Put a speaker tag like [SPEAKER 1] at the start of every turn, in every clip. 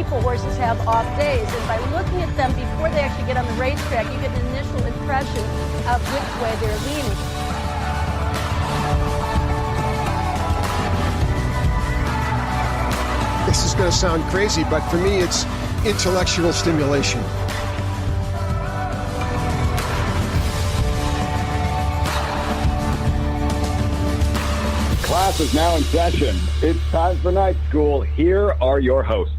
[SPEAKER 1] people horses have off days, and by looking at them before they actually get on the racetrack, you get an initial impression of which way they're leaning.
[SPEAKER 2] This is going to sound crazy, but for me, it's intellectual stimulation.
[SPEAKER 3] Class is now in session. It's time for Night School. Here are your hosts.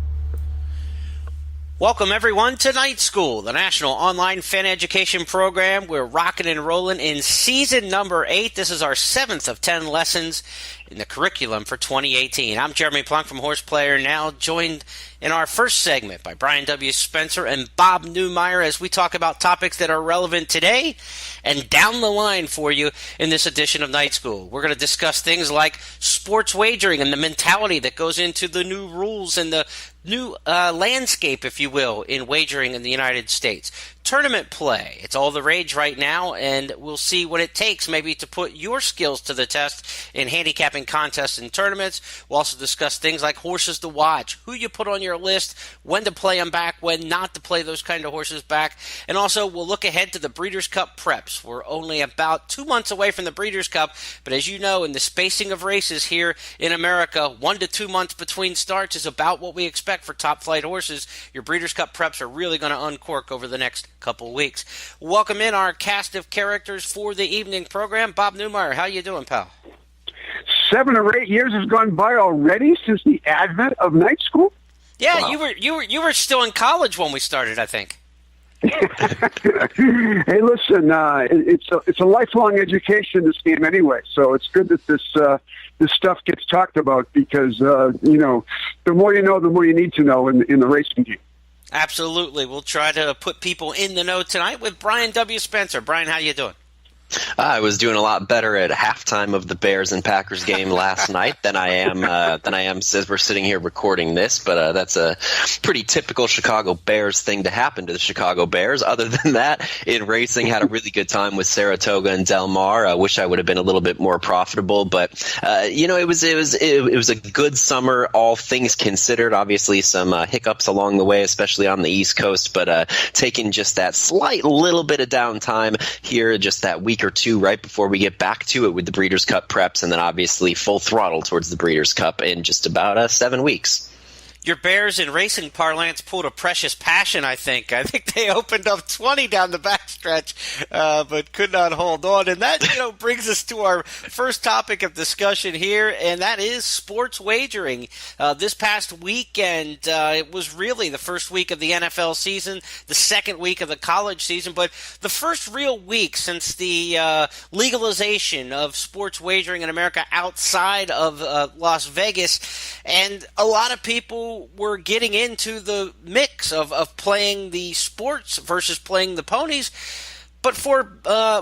[SPEAKER 4] Welcome, everyone, to Night School, the national online fan education program. We're rocking and rolling in season number 8. This is our 7th of 10 lessons in the curriculum for 2018. I'm Jeremy Plonk from Horse Player Now, joined in our first segment by Brian W. Spencer and Bob Neumeier as we talk about topics that are relevant today and down the line for you in this edition of Night School. We're going to discuss things like sports wagering and the mentality that goes into the new rules and the new landscape, if you will, in wagering in the United States. Tournament play. It's all the rage right now, and we'll see what it takes maybe to put your skills to the test in handicapping contests and tournaments. We'll also discuss things like horses to watch, who you put on your list, when to play them back, when not to play those kind of horses back. And also, we'll look ahead to the Breeders' Cup preps. We're only about 2 months away from the Breeders' Cup, but as you know, in the spacing of races here in America, 1 to 2 months between starts is about what we expect for top flight horses. Your Breeders' Cup preps are really going to uncork over the next couple weeks. Welcome in our cast of characters for the evening program. Bob Neumeier, how you doing, pal?
[SPEAKER 5] 7 or 8 years has gone by already since the advent of Night School.
[SPEAKER 4] Yeah,
[SPEAKER 5] wow.
[SPEAKER 4] you were still in college when we started, I think.
[SPEAKER 5] Hey, listen, it's a lifelong education, this game anyway. So it's good that this stuff gets talked about because the more you know, the more you need to know in the racing game.
[SPEAKER 4] Absolutely. We'll try to put people in the know tonight with Brian W. Spencer. Brian, how you doing?
[SPEAKER 6] I was doing a lot better at halftime of the Bears and Packers game last night than I am as we're sitting here recording this. But that's a pretty typical Chicago Bears thing to happen to the Chicago Bears. Other than that, in racing, had a really good time with Saratoga and Del Mar. I wish I would have been a little bit more profitable, but it was a good summer, all things considered. Obviously, some hiccups along the way, especially on the East Coast. But taking just that slight little bit of downtime here, just that week or two right before we get back to it with the Breeders' Cup preps, and then obviously full throttle towards the Breeders' Cup in just about 7 weeks.
[SPEAKER 4] Your Bears in racing parlance pulled a precious passion, I think. I think they opened up 20 down the backstretch, but could not hold on. And that, brings us to our first topic of discussion here, and that is sports wagering. This past weekend, it was really the first week of the NFL season, the second week of the college season, but the first real week since the legalization of sports wagering in America outside of Las Vegas. And a lot of people were getting into the mix of playing the sports versus playing the ponies. But for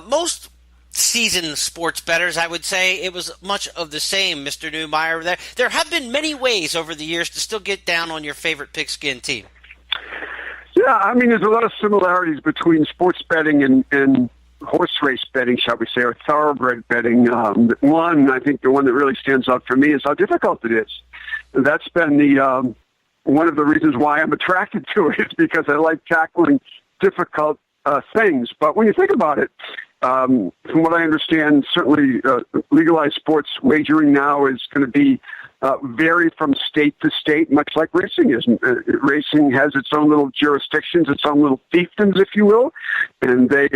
[SPEAKER 4] most seasoned sports bettors, I would say it was much of the same, Mr. Neumeier. There have been many ways over the years to still get down on your favorite pigskin team.
[SPEAKER 5] Yeah, I mean, there's a lot of similarities between sports betting and horse race betting, shall we say, or thoroughbred betting. I think the one that really stands out for me is how difficult it is. That's been the one of the reasons why I'm attracted to it, is because I like tackling difficult things. But when you think about it, from what I understand, certainly legalized sports wagering now is going to be vary from state to state, much like racing is. Racing has its own little jurisdictions, its own little fiefdoms, if you will, and they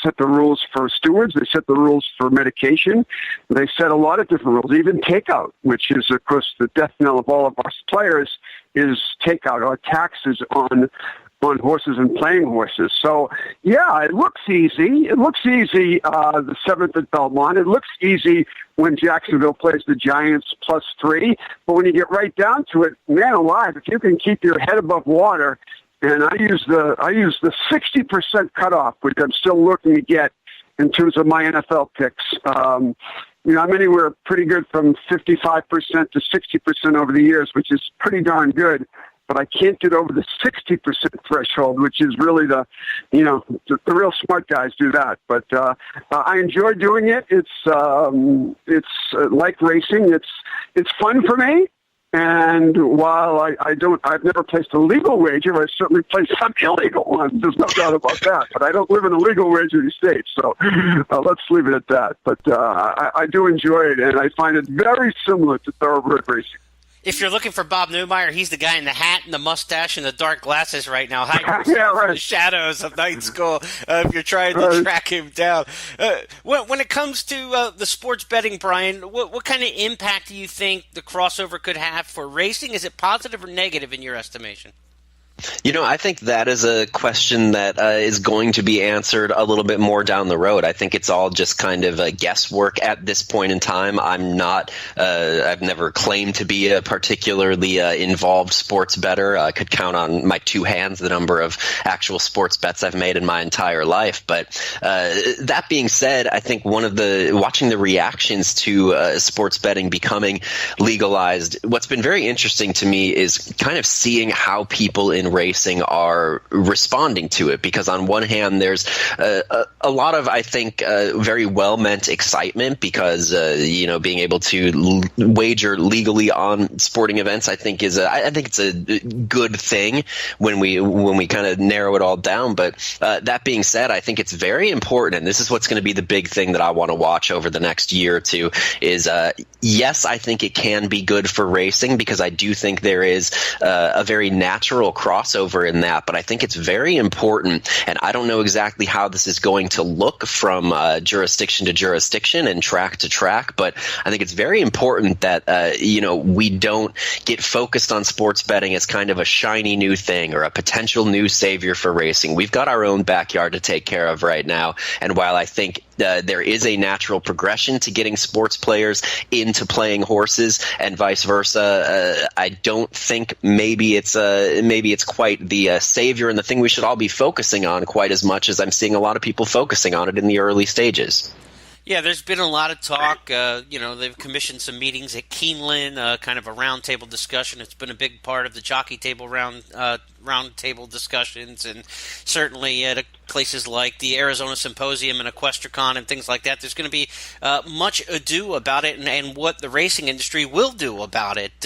[SPEAKER 5] set the rules for stewards. They set the rules for medication. They set a lot of different rules, even takeout, which is, of course, the death knell of all of our players, is takeout or taxes on horses and playing horses. So, yeah, it looks easy. It looks easy the 7th at Belmont. It looks easy when Jacksonville plays the Giants +3. But when you get right down to it, man alive, if you can keep your head above water, and I use the 60% cutoff, which I'm still looking to get in terms of my NFL picks. I'm anywhere pretty good from 55% to 60% over the years, which is pretty darn good. But I can't get over the 60% threshold, which is really the real smart guys do that. But I enjoy doing it. It's like racing. It's fun for me, And while I've never placed a legal wager, I certainly placed some illegal ones. There's no doubt about that. But I don't live in a legal wagering state, so let's leave it at that. But I do enjoy it, and I find it very similar to thoroughbred racing.
[SPEAKER 4] If you're looking for Bob Neumeier, he's the guy in the hat and the mustache and the dark glasses right now, hiding
[SPEAKER 5] yeah, right.
[SPEAKER 4] in the shadows of night school. If you're trying to track him down, when it comes to the sports betting, Brian, what kind of impact do you think the crossover could have for racing? Is it positive or negative in your estimation?
[SPEAKER 6] I think that is a question that is going to be answered a little bit more down the road. I think it's all just kind of guesswork at this point in time. I've never claimed to be a particularly involved sports bettor. I could count on my two hands the number of actual sports bets I've made in my entire life. But that being said, I think watching the reactions to sports betting becoming legalized, what's been very interesting to me is kind of seeing how people in racing are responding to it, because on one hand there's a lot of, I think, very well-meant excitement because being able to wager legally on sporting events I think it's a good thing when we kind of narrow it all down. But that being said, I think it's very important, and this is what's going to be the big thing that I want to watch over the next year or two, is yes, I think it can be good for racing because I do think there is a very natural crossover in that, but I think it's very important, and I don't know exactly how this is going to look from jurisdiction to jurisdiction and track to track, but I think it's very important that we don't get focused on sports betting as kind of a shiny new thing or a potential new savior for racing. We've got our own backyard to take care of right now, and while I think there is a natural progression to getting sports players into playing horses and vice versa, I don't think maybe it's quite the savior and the thing we should all be focusing on quite as much as I'm seeing a lot of people focusing on it in the early stages.
[SPEAKER 4] Yeah, there's been a lot of talk. They've commissioned some meetings at Keeneland, kind of a roundtable discussion. It's been a big part of the jockey table roundtable discussions, and certainly at places like the Arizona Symposium and EquestriCon and things like that. There's going to be much ado about it, and what the racing industry will do about it.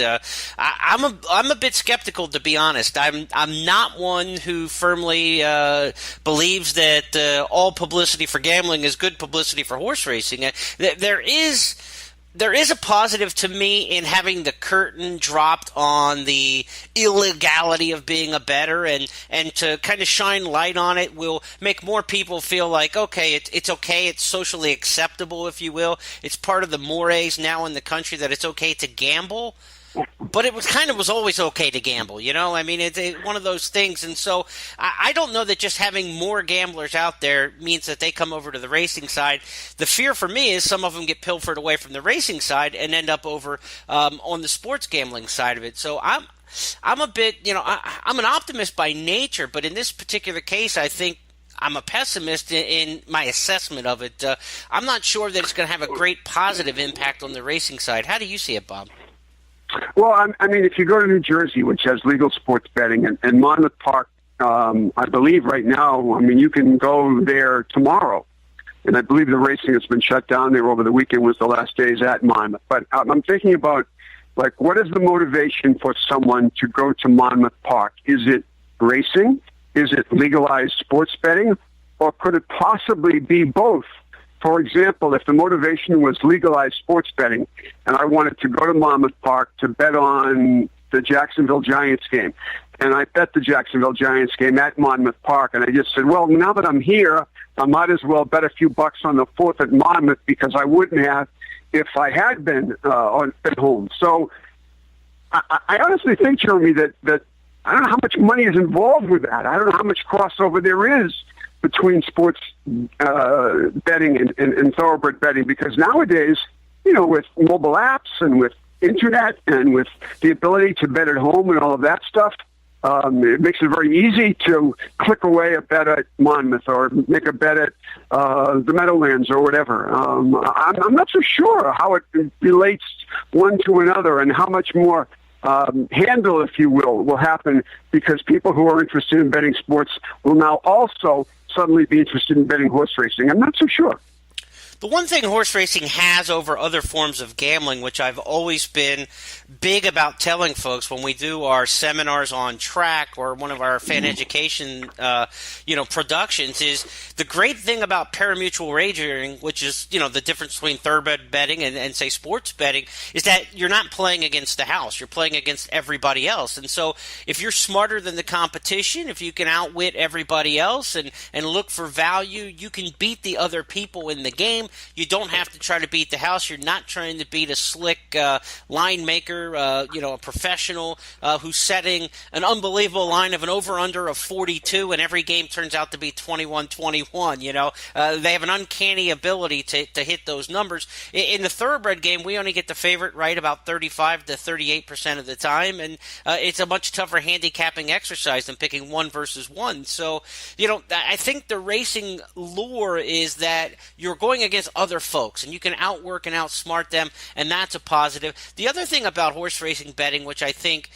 [SPEAKER 4] I'm a bit skeptical, to be honest. I'm not one who firmly believes that all publicity for gambling is good publicity for horse racing. There is a positive to me in having the curtain dropped on the illegality of being a bettor, and to kind of shine light on it will make more people feel like, okay, it's okay, it's socially acceptable, if you will. It's part of the mores now in the country that it's okay to gamble. But it was always okay to gamble, I mean, it's one of those things. And so I don't know that just having more gamblers out there means that they come over to the racing side. The fear for me is some of them get pilfered away from the racing side and end up over on the sports gambling side of it. So I'm a bit, I'm an optimist by nature, but in this particular case, I think I'm a pessimist in my assessment of it. I'm not sure that it's going to have a great positive impact on the racing side. How do you see it, Bob?
[SPEAKER 5] Well, I mean, if you go to New Jersey, which has legal sports betting, and Monmouth Park, I believe right now, I mean, you can go there tomorrow. And I believe the racing has been shut down there over the weekend was the last days at Monmouth. But I'm thinking about, like, what is the motivation for someone to go to Monmouth Park? Is it racing? Is it legalized sports betting? Or could it possibly be both? For example, if the motivation was legalized sports betting and I wanted to go to Monmouth Park to bet on the Jacksonville Giants game, and I bet the Jacksonville Giants game at Monmouth Park, and I just said, well, now that I'm here, I might as well bet a few bucks on the 4th at Monmouth because I wouldn't have if I had been at home. So I honestly think, Jeremy, that I don't know how much money is involved with that. I don't know how much crossover there is between sports betting and thoroughbred betting, because nowadays, with mobile apps and with internet and with the ability to bet at home and all of that stuff, it makes it very easy to click away a bet at Monmouth or make a bet at the Meadowlands or whatever. I'm not so sure how it relates one to another and how much more handle, if you will happen, because people who are interested in betting sports will now also suddenly be interested in betting horse racing. I'm not so sure.
[SPEAKER 4] the one thing horse racing has over other forms of gambling, which I've always been big about telling folks when we do our seminars on track or one of our fan education, productions, is the great thing about parimutuel wagering, which is, the difference between thoroughbred betting and say sports betting, is that you're not playing against the house. You're playing against everybody else. And so if you're smarter than the competition, if you can outwit everybody else and look for value, you can beat the other people in the game. You don't have to try to beat the house. You're not trying to beat a slick line maker, a professional who's setting an unbelievable line of an over-under of 42, and every game turns out to be 21-21. They have an uncanny ability to hit those numbers. In the thoroughbred game, we only get the favorite right about 35 to 38% of the time, and it's a much tougher handicapping exercise than picking one versus one. So, I think the racing lure is that you're going against other folks, and you can outwork and outsmart them, and that's a positive. The other thing about horse racing betting, which I think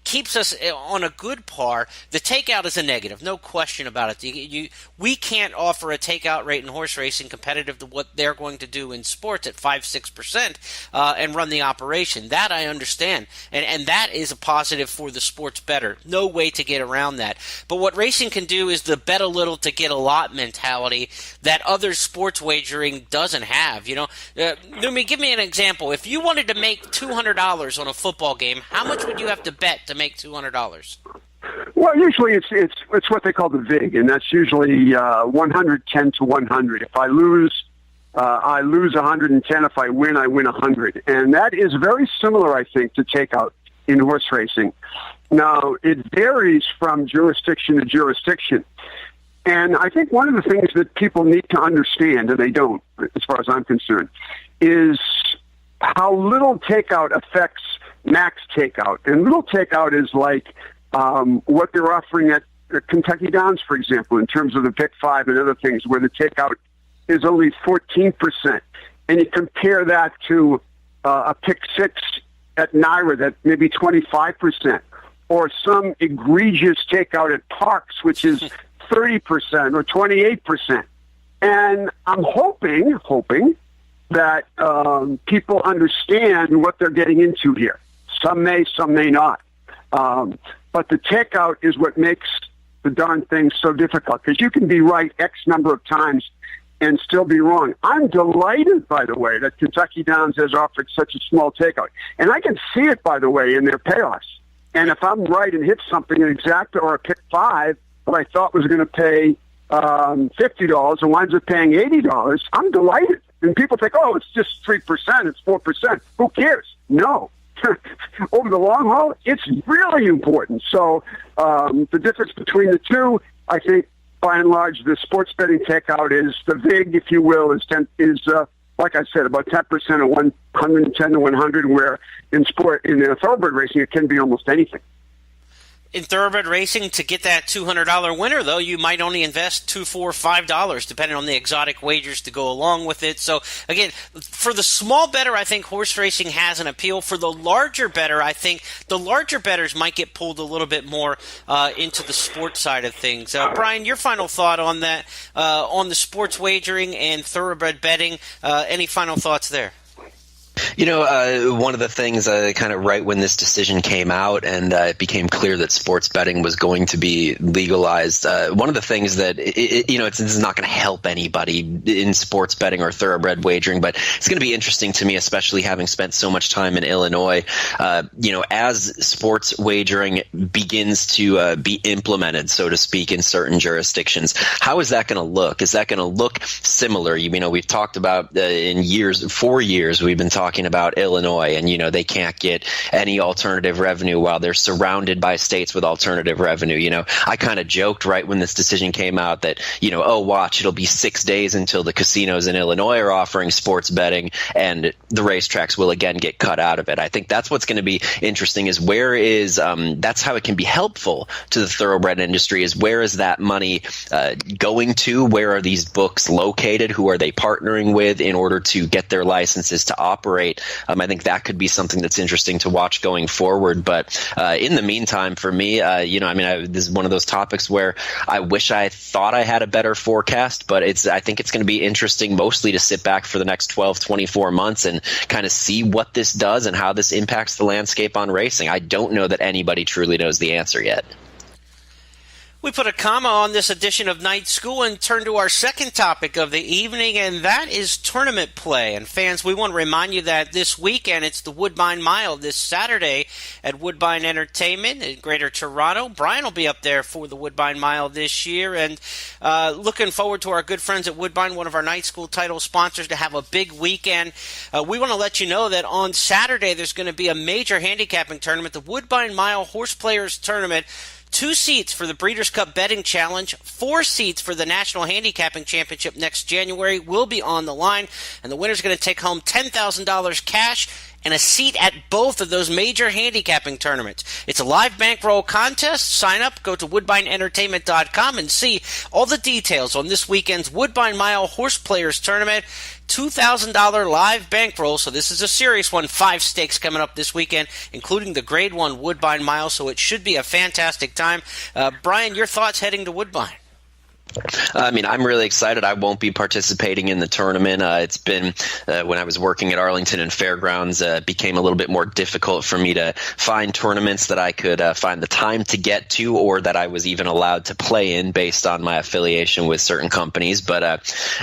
[SPEAKER 4] keeps us on a good par, the takeout is a negative, no question about it. We can't offer a takeout rate in horse racing competitive to what they're going to do in sports at 5-6% and run the operation. That I understand, and that is a positive for the sports bettor. No way to get around that. But what racing can do is the bet a little to get a lot mentality that other sports wagering doesn't have. Numi, give me an example. If you wanted to make $200 on a football game, how much would you have to bet to make $200?
[SPEAKER 5] Well, usually it's what they call the VIG, and that's usually 110 to 100. If I lose 110. If I win 100. And that is very similar, I think, to takeout in horse racing. Now, it varies from jurisdiction to jurisdiction. And I think one of the things that people need to understand, and they don't, as far as I'm concerned, is how little takeout affects max takeout. And little takeout is like what they're offering at Kentucky Downs, for example, in terms of the pick 5 and other things, where the takeout is only 14%. And you compare that to a pick 6 at NYRA that maybe 25%, or some egregious takeout at Parks, which is 30% or 28%. And I'm hoping that people understand what they're getting into here. Some may not. But the takeout is what makes the darn thing so difficult, because you can be right X number of times and still be wrong. I'm delighted, by the way, that Kentucky Downs has offered such a small takeout. And I can see it, by the way, in their payoffs. And if I'm right and hit something, an exacta or a pick 5 that I thought was going to pay $50 and winds up paying $80, I'm delighted. And people think, oh, it's just 3%, it's 4%. Who cares? No. Over the long haul, it's really important. So the difference between the two, I think, by and large, the sports betting takeout is the VIG, if you will, is like I said, about 10% of 110 to 100, where in thoroughbred racing, it can be almost anything.
[SPEAKER 4] In thoroughbred racing, to get that $200 winner, though, you might only invest $2, $4, $5, depending on the exotic wagers to go along with it. So, again, for the small bettor, I think horse racing has an appeal. For the larger bettor, I think the larger bettors might get pulled a little bit more into the sports side of things. Brian, your final thought on that, on the sports wagering and thoroughbred betting, any final thoughts there?
[SPEAKER 6] One of the things kind of right when this decision came out and it became clear that sports betting was going to be legalized, one of the things that, this is not going to help anybody in sports betting or thoroughbred wagering, but it's going to be interesting to me, especially having spent so much time in Illinois, as sports wagering begins to be implemented, so to speak, in certain jurisdictions. How is that going to look? Is that going to look similar? We've talked about in 4 years, we've been talking about Illinois, and they can't get any alternative revenue while they're surrounded by states with alternative revenue. I kind of joked right when this decision came out that watch, it'll be 6 days until the casinos in Illinois are offering sports betting, and the racetracks will again get cut out of it. I think that's what's going to be interesting, is where is that's how it can be helpful to the thoroughbred industry, is where is that money going to? Where are these books located? Who are they partnering with in order to get their licenses to operate? night. I think that could be something that's interesting to watch going forward. But in the meantime, for me, this is one of those topics where I wish I thought I had a better forecast, but I think it's going to be interesting mostly to sit back for the next 12, 24 months and kind of see what this does and how this impacts the landscape on racing. I don't know that anybody truly knows the answer yet.
[SPEAKER 4] We put a comma on this edition of Night School and turn to our second topic of the evening, and that is tournament play. And fans, we want to remind you that this weekend it's the Woodbine Mile this Saturday at Woodbine Entertainment in Greater Toronto. Brian will be up there for the Woodbine Mile this year, and looking forward to our good friends at Woodbine, one of our Night School title sponsors, to have a big weekend. We want to let you know that on Saturday there's going to be a major handicapping tournament, the Woodbine Mile Horse Players Tournament. 2 seats for the Breeders' Cup Betting Challenge, 4 seats for the National Handicapping Championship next January will be on the line, and the winner's going to take home $10,000 cash and a seat at both of those major handicapping tournaments. It's a live bankroll contest. Sign up, go to woodbineentertainment.com and see all the details on this weekend's Woodbine Mile Horse Players Tournament. $2,000 live bankroll, so this is a serious one. 5 stakes coming up this weekend, including the Grade 1 Woodbine Mile, so it should be a fantastic time. Brian, your thoughts heading to Woodbine?
[SPEAKER 6] I'm really excited. I won't be participating in the tournament. It's been, when I was working at Arlington and Fairgrounds, it became a little bit more difficult for me to find tournaments that I could find the time to get to, or that I was even allowed to play in based on my affiliation with certain companies. But,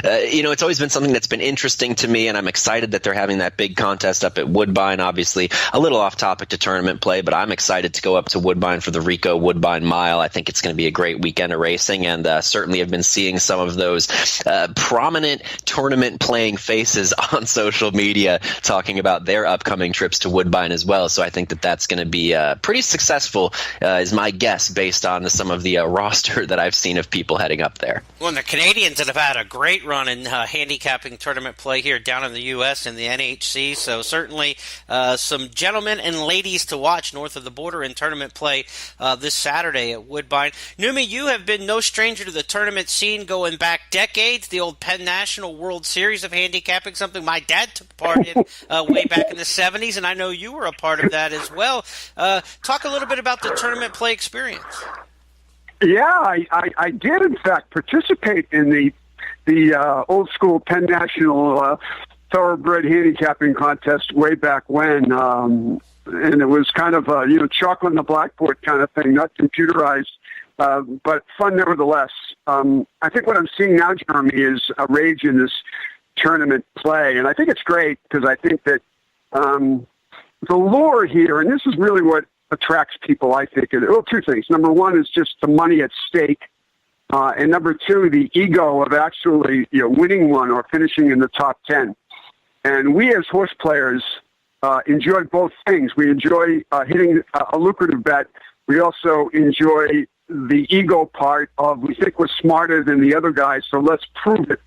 [SPEAKER 6] it's always been something that's been interesting to me, and I'm excited that they're having that big contest up at Woodbine. Obviously, a little off topic to tournament play, but I'm excited to go up to Woodbine for the Rico Woodbine Mile. I think it's going to be a great weekend of racing, and certainly have been seeing some of those prominent tournament playing faces on social media talking about their upcoming trips to Woodbine as well. So I think that that's going to be pretty successful, is my guess, based on some of the roster that I've seen of people heading up there.
[SPEAKER 4] Well, and the Canadians that have had a great run in handicapping tournament play here down in the U.S. in the NHC. So certainly some gentlemen and ladies to watch north of the border in tournament play this Saturday at Woodbine. Numi, you have been no stranger to the tournament scene going back decades. The old Penn National World Series of handicapping, something my dad took part in way back in the 70s, and I know you were a part of that as well. Talk a little bit about the tournament play experience.
[SPEAKER 5] Yeah, I did, in fact, participate in the old school Penn National Thoroughbred handicapping contest way back when. And it was kind of chalk on the blackboard kind of thing, not computerized, but fun nevertheless. I think what I'm seeing now, Jeremy, is a rage in this tournament play. And I think it's great because I think that the lure here, and this is really what attracts people, I think. Well, 2 things. Number 1 is just the money at stake. And number 2, the ego of actually winning one or finishing in the top 10. And we as horse players enjoy both things. We enjoy hitting a lucrative bet. We also enjoy the ego part of we think we're smarter than the other guys, so let's prove it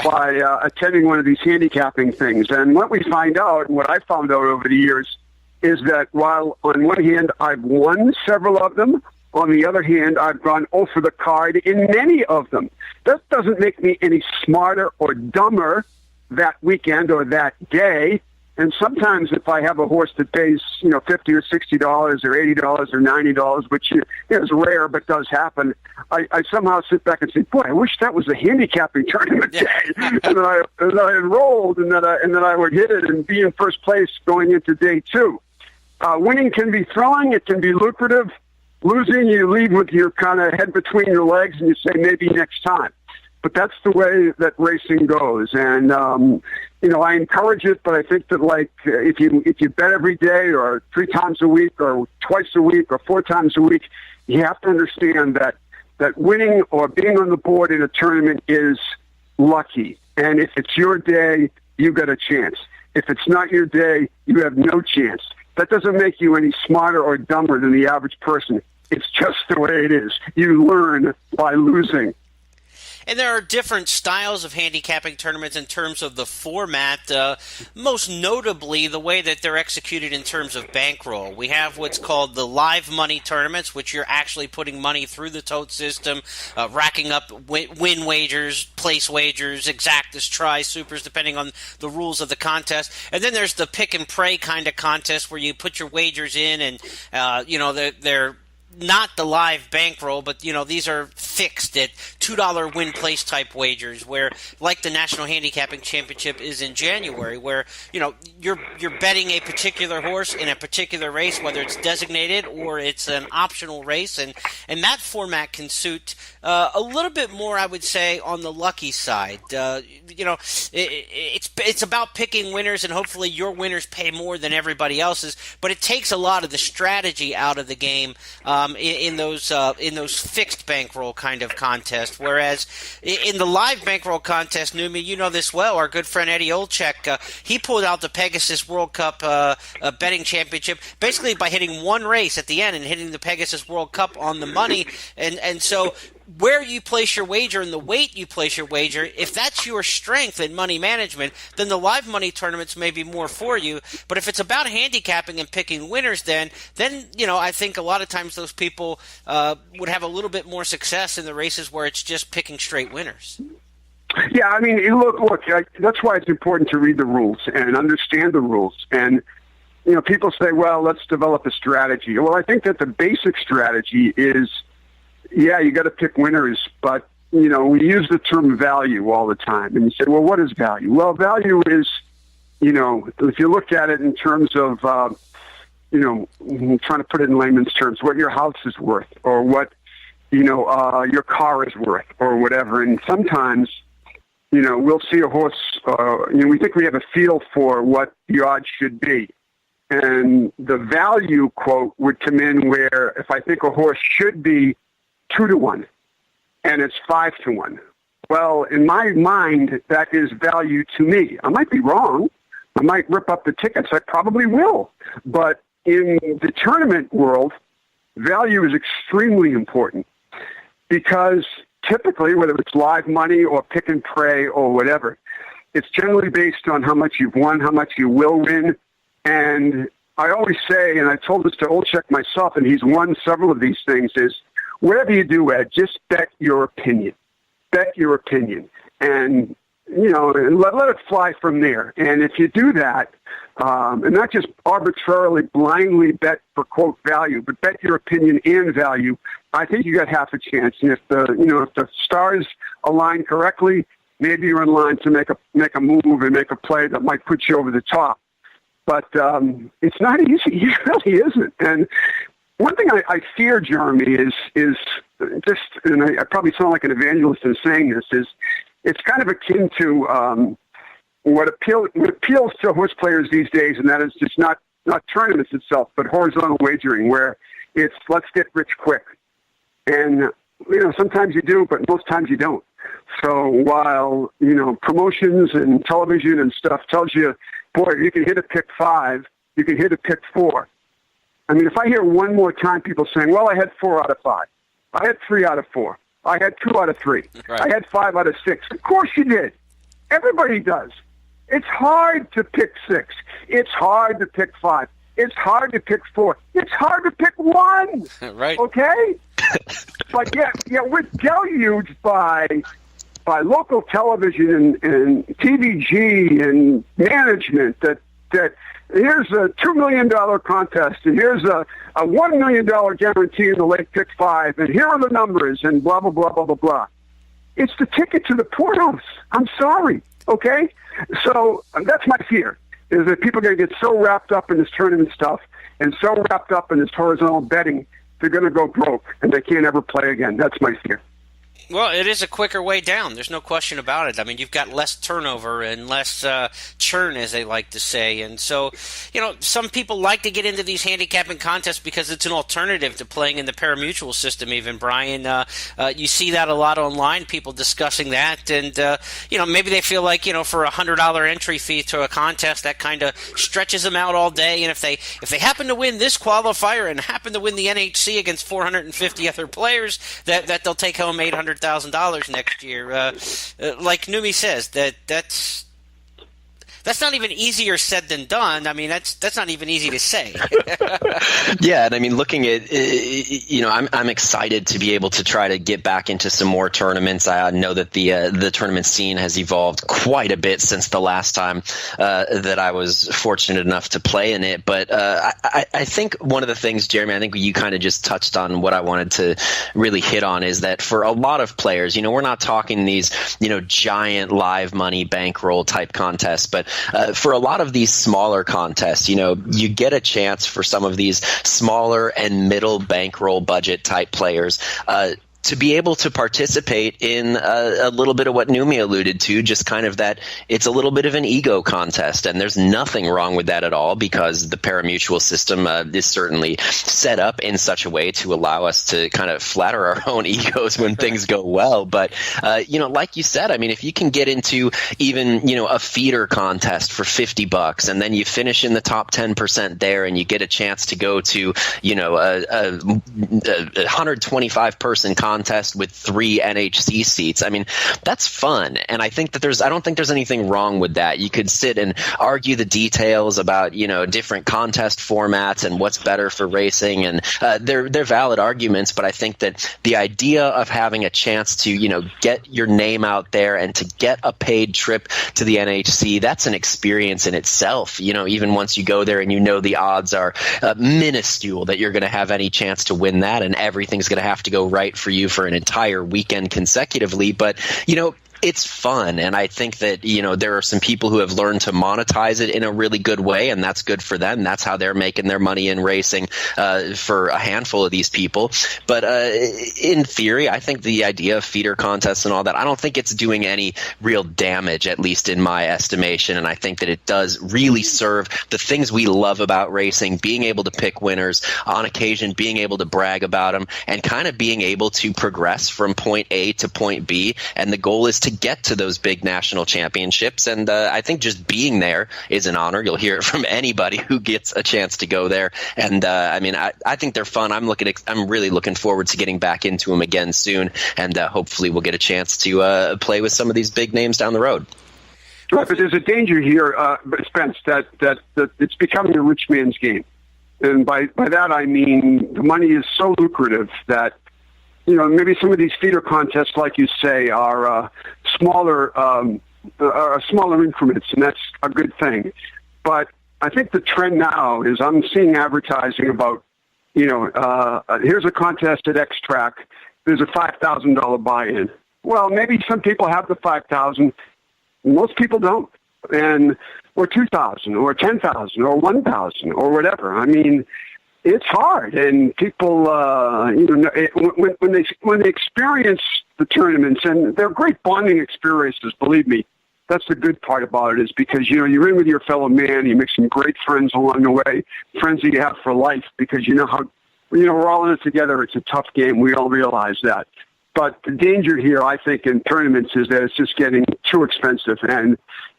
[SPEAKER 5] by attending one of these handicapping things. And what we find out, and what I found out over the years, is that while on one hand I've won several of them, on the other hand I've gone for the card in many of them. That doesn't make me any smarter or dumber that weekend or that day. And sometimes if I have a horse that pays, $50 or $60 or $80 or $90, which is rare but does happen, I somehow sit back and say, boy, I wish that was a handicapping tournament day. and then I enrolled, and then I would hit it and be in first place going into day 2. Winning can be thrilling. It can be lucrative. Losing, you leave with your kind of head between your legs and you say, maybe next time. But that's the way that racing goes. And, I encourage it, but I think that, if you bet every day or 3 times a week or twice a week or 4 times a week, you have to understand that winning or being on the board in a tournament is lucky. And if it's your day, you got a chance. If it's not your day, you have no chance. That doesn't make you any smarter or dumber than the average person. It's just the way it is. You learn by losing.
[SPEAKER 4] And there are different styles of handicapping tournaments in terms of the format, most notably the way that they're executed in terms of bankroll. We have what's called the live money tournaments, which you're actually putting money through the tote system, racking up win wagers, place wagers, exactas, tries, supers, depending on the rules of the contest. And then there's the pick and pray kind of contest where you put your wagers in and, they're not the live bankroll, but these are fixed at $2 win place type wagers, where like the National Handicapping Championship is in January, where you're betting a particular horse in a particular race, whether it's designated or it's an optional race, and that format can suit a little bit more, I would say, on the lucky side. It's about picking winners, and hopefully your winners pay more than everybody else's, but it takes a lot of the strategy out of the game. In those fixed bankroll kind of contest, whereas in the live bankroll contest, Neumeier, you know this well. Our good friend Eddie Olczyk, he pulled out the Pegasus World Cup betting championship basically by hitting one race at the end and hitting the Pegasus World Cup on the money, and so where you place your wager and the weight you place your wager, if that's your strength in money management, then the live money tournaments may be more for you. But if it's about handicapping and picking winners, then I think a lot of times those people would have a little bit more success in the races where it's just picking straight winners.
[SPEAKER 5] Yeah, I mean, look, that's why it's important to read the rules and understand the rules. And, people say, well, let's develop a strategy. Well, I think that the basic strategy is, yeah, you got to pick winners, but, we use the term value all the time. And you say, well, what is value? Well, value is, if you look at it in terms of, I'm trying to put it in layman's terms, what your house is worth or what, your car is worth or whatever. And sometimes, we'll see a horse, we think we have a feel for what the odds should be. And the value quote would come in where if I think a horse should be 2-1 and it's 5-1. Well, in my mind, that is value to me. I might be wrong. I might rip up the tickets. I probably will. But in the tournament world, value is extremely important because typically, whether it's live money or pick and pray or whatever, it's generally based on how much you've won, how much you will win. And I always say, and I told this to Olczyk myself, and he's won several of these things, is whatever you do, Ed, just bet your opinion. Bet your opinion. And, and let it fly from there. And if you do that, and not just arbitrarily, blindly bet for, quote, value, but bet your opinion and value, I think you got half a chance. And if the stars align correctly, maybe you're in line to make a move and make a play that might put you over the top. But it's not easy. It really isn't. And one thing I fear, Jeremy, is just, and I probably sound like an evangelist in saying this, is it's kind of akin to what appeals to horse players these days, and that is just not tournaments itself, but horizontal wagering, where it's let's get rich quick. And, sometimes you do, but most times you don't. So while, promotions and television and stuff tells you, boy, you can hit a pick 5, you can hit a pick 4. I mean, if I hear one more time people saying, well, I had 4 out of 5. I had 3 out of 4. I had 2 out of 3. Right. I had 5 out of 6. Of course you did. Everybody does. It's hard to pick 6. It's hard to pick 5. It's hard to pick 4. It's hard to pick 1.
[SPEAKER 4] Right.
[SPEAKER 5] Okay? But yet we're deluged by local television and TVG and management that here's a $2 million contest and here's a $1 million guarantee in the late pick 5 and here are the numbers and blah, blah, blah, blah, blah, blah. It's the ticket to the poorhouse. I'm sorry. Okay? So that's my fear, is that people are going to get so wrapped up in this tournament stuff and so wrapped up in this horizontal betting, they're going to go broke and they can't ever play again. That's my fear.
[SPEAKER 4] Well, it is a quicker way down. There's no question about it. I mean, you've got less turnover and less churn, as they like to say. And so, some people like to get into these handicapping contests because it's an alternative to playing in the parimutuel system even, Brian. You see that a lot online, people discussing that. And, maybe they feel like, for a $100 entry fee to a contest, that kind of stretches them out all day. And if they happen to win this qualifier and happen to win the NHC against 450 other players, that they'll take home $800 $800,000 next year. Like Neumeier says, that's not even easier said than done. I mean, that's not even easy to say.
[SPEAKER 6] Yeah, and I mean, looking at, I'm excited to be able to try to get back into some more tournaments. I know that the tournament scene has evolved quite a bit since the last time that I was fortunate enough to play in it. But I think one of the things, Jeremy, I think you kind of just touched on what I wanted to really hit on is that for a lot of players, we're not talking these, giant live money bankroll type contests, but for a lot of these smaller contests, you get a chance for some of these smaller and middle bankroll budget type players to be able to participate in a little bit of what Neumeier alluded to, just kind of that it's a little bit of an ego contest. And there's nothing wrong with that at all, because the parimutuel system is certainly set up in such a way to allow us to kind of flatter our own egos when things go well. But, like you said, I mean, if you can get into even, a feeder contest for $50 and then you finish in the top 10% there and you get a chance to go to, a 125 person contest with 3 NHC seats. I mean, that's fun. And I think that I don't think there's anything wrong with that. You could sit and argue the details about, different contest formats and what's better for racing. And they're valid arguments, but I think that the idea of having a chance to, get your name out there and to get a paid trip to the NHC, that's an experience in itself. Even once you go there and the odds are minuscule that you're going to have any chance to win that, and everything's going to have to go right for you for an entire weekend consecutively. But, it's fun, and I think that there are some people who have learned to monetize it in a really good way, and that's good for them. That's how they're making their money in racing for a handful of these people. But in theory, I think the idea of feeder contests and all that, I don't think it's doing any real damage, at least in my estimation. And I think that it does really serve the things we love about racing, being able to pick winners, on occasion being able to brag about them, and kind of being able to progress from point A to point B. And the goal is to get to those big national championships. And I think just being there is an honor. You'll hear it from anybody who gets a chance to go there. And I think they're fun. I'm really looking forward to getting back into them again soon. And hopefully we'll get a chance to play with some of these big names down the road.
[SPEAKER 5] Right, but there's a danger here, Spence, that it's becoming a rich man's game. And by that I mean the money is so lucrative that maybe some of these feeder contests, like you say, are smaller increments, and that's a good thing. But I think the trend now is I'm seeing advertising about, here's a contest at X track. There's a $5,000 buy-in. Well, maybe some people have the $5,000. Most people don't, or $2,000, or $10,000, or $1,000, or whatever. I mean, it's hard, and people, when they experience the tournaments, and they're great bonding experiences, believe me. That's the good part about it, is because, you're in with your fellow man, you make some great friends along the way, friends that you have for life, because we're all in it together. It's a tough game. We all realize that. But the danger here, I think, in tournaments is that it's just getting too expensive, and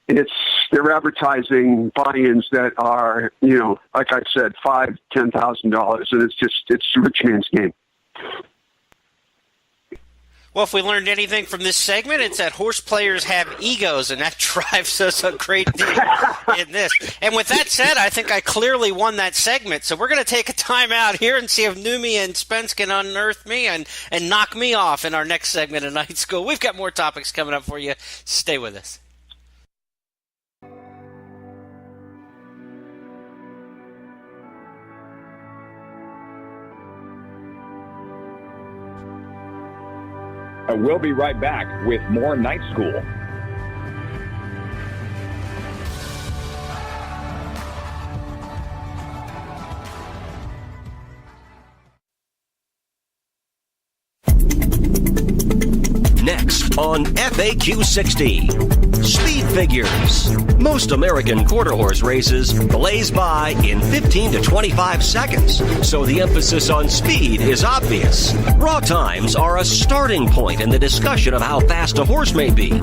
[SPEAKER 5] they're advertising buy-ins that are, like I said, $5,000, $10,000, and it's a rich man's game.
[SPEAKER 4] Well, if we learned anything from this segment, it's that horse players have egos, and that drives us a great deal in this. And with that said, I think I clearly won that segment. So we're going to take a time out here and see if Neumeier and Spence can unearth me and knock me off in our next segment of Night School. We've got more topics coming up for you. Stay with us.
[SPEAKER 3] And we'll be right back with more Night School.
[SPEAKER 7] Next on FAQ 60. Speed figures. Most American quarter horse races blaze by in 15 to 25 seconds, so the emphasis on speed is obvious. Raw times are a starting point in the discussion of how fast a horse may be,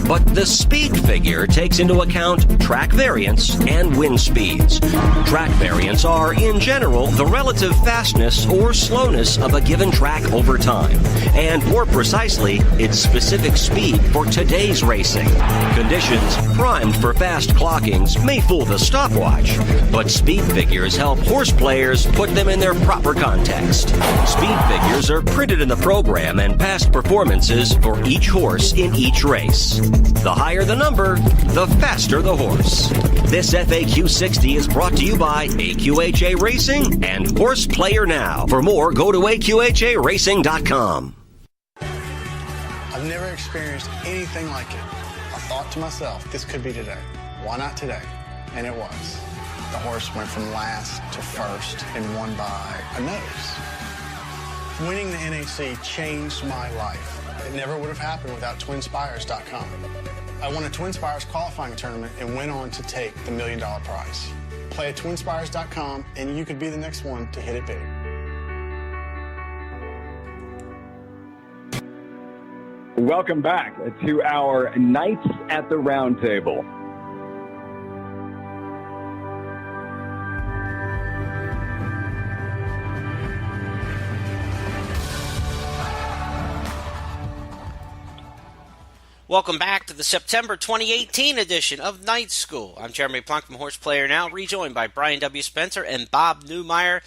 [SPEAKER 7] but the speed figure takes into account track variance and wind speeds. Track variance are, in general, the relative fastness or slowness of a given track over time, and more precisely, its specific speed for today's racing. Conditions primed for fast clockings may fool the stopwatch, but speed figures help horse players put them in their proper context. Speed figures are printed in the program and past performances for each horse in each race. The higher the number, the faster the horse. This FAQ 60 is brought to you by AQHA Racing and Horse Player Now. For more, go to AQHARacing.com.
[SPEAKER 8] I've never experienced anything like it. I thought to myself, this could be today. Why not today? And it was. The horse went from last to first and won by a nose. Winning the NAC changed my life. It never would have happened without TwinSpires.com. I won a TwinSpires qualifying tournament and went on to take the $1 million prize. Play at TwinSpires.com and you could be the next one to hit it big.
[SPEAKER 3] Welcome back to our Knights at the Round Table.
[SPEAKER 4] Welcome back to the September 2018 edition of Night School. I'm Jeremy Plonk from Horse Player Now, rejoined by Brian W. Spencer and Bob Neumeier.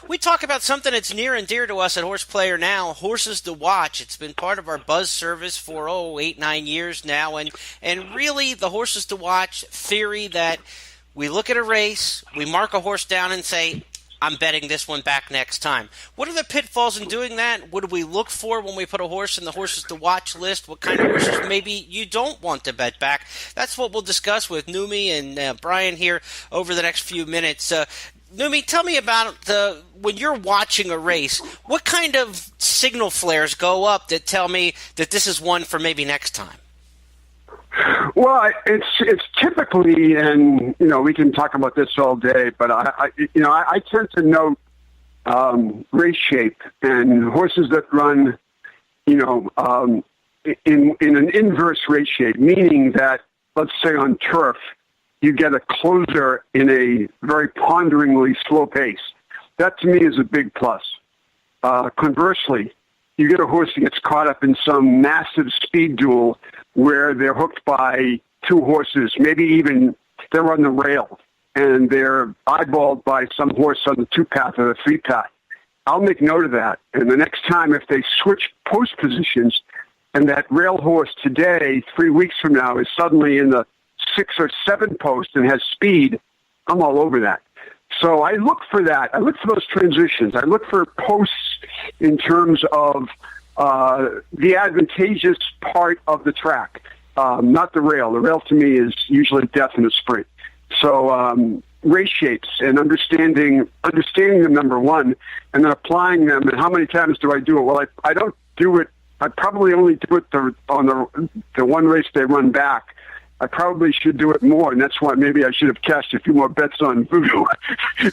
[SPEAKER 4] We talk about something that's near and dear to us at Horse Player Now, horses to watch. It's been part of our buzz service for, 8-9 years now, and really the horses to watch theory that we look at a race, we mark a horse down and say, I'm betting this one back next time. What are the pitfalls in doing that? What do we look for when we put a horse in the horses to watch list? What kind of horses maybe you don't want to bet back? That's what we'll discuss with Neumi and Brian here over the next few minutes. Neumi, tell me about when you're watching a race, what kind of signal flares go up that tell me that this is one for maybe next time?
[SPEAKER 5] Well, it's typically, and we can talk about this all day, but I tend to note race shape and horses that run, in an inverse race shape, meaning that, let's say on turf, you get a closer in a very ponderingly slow pace. That to me is a big plus. Conversely, you get a horse that gets caught up in some massive speed duel where they're hooked by two horses, maybe even they're on the rail, and they're eyeballed by some horse on the 2-path or the 3-path. I'll make note of that. And the next time, if they switch post positions and that rail horse today, 3 weeks from now, is suddenly in the 6 or 7 post and has speed, I'm all over that. So I look for that. I look for those transitions. I look for posts in terms of the advantageous part of the track, not the rail. The rail to me is usually death in a sprint. So race shapes and understanding them, number one, and then applying them. And how many times do I do it? Well, I don't do it. I probably only do it on the one race they run back. I probably should do it more, and that's why maybe I should have cashed a few more bets on Voodoo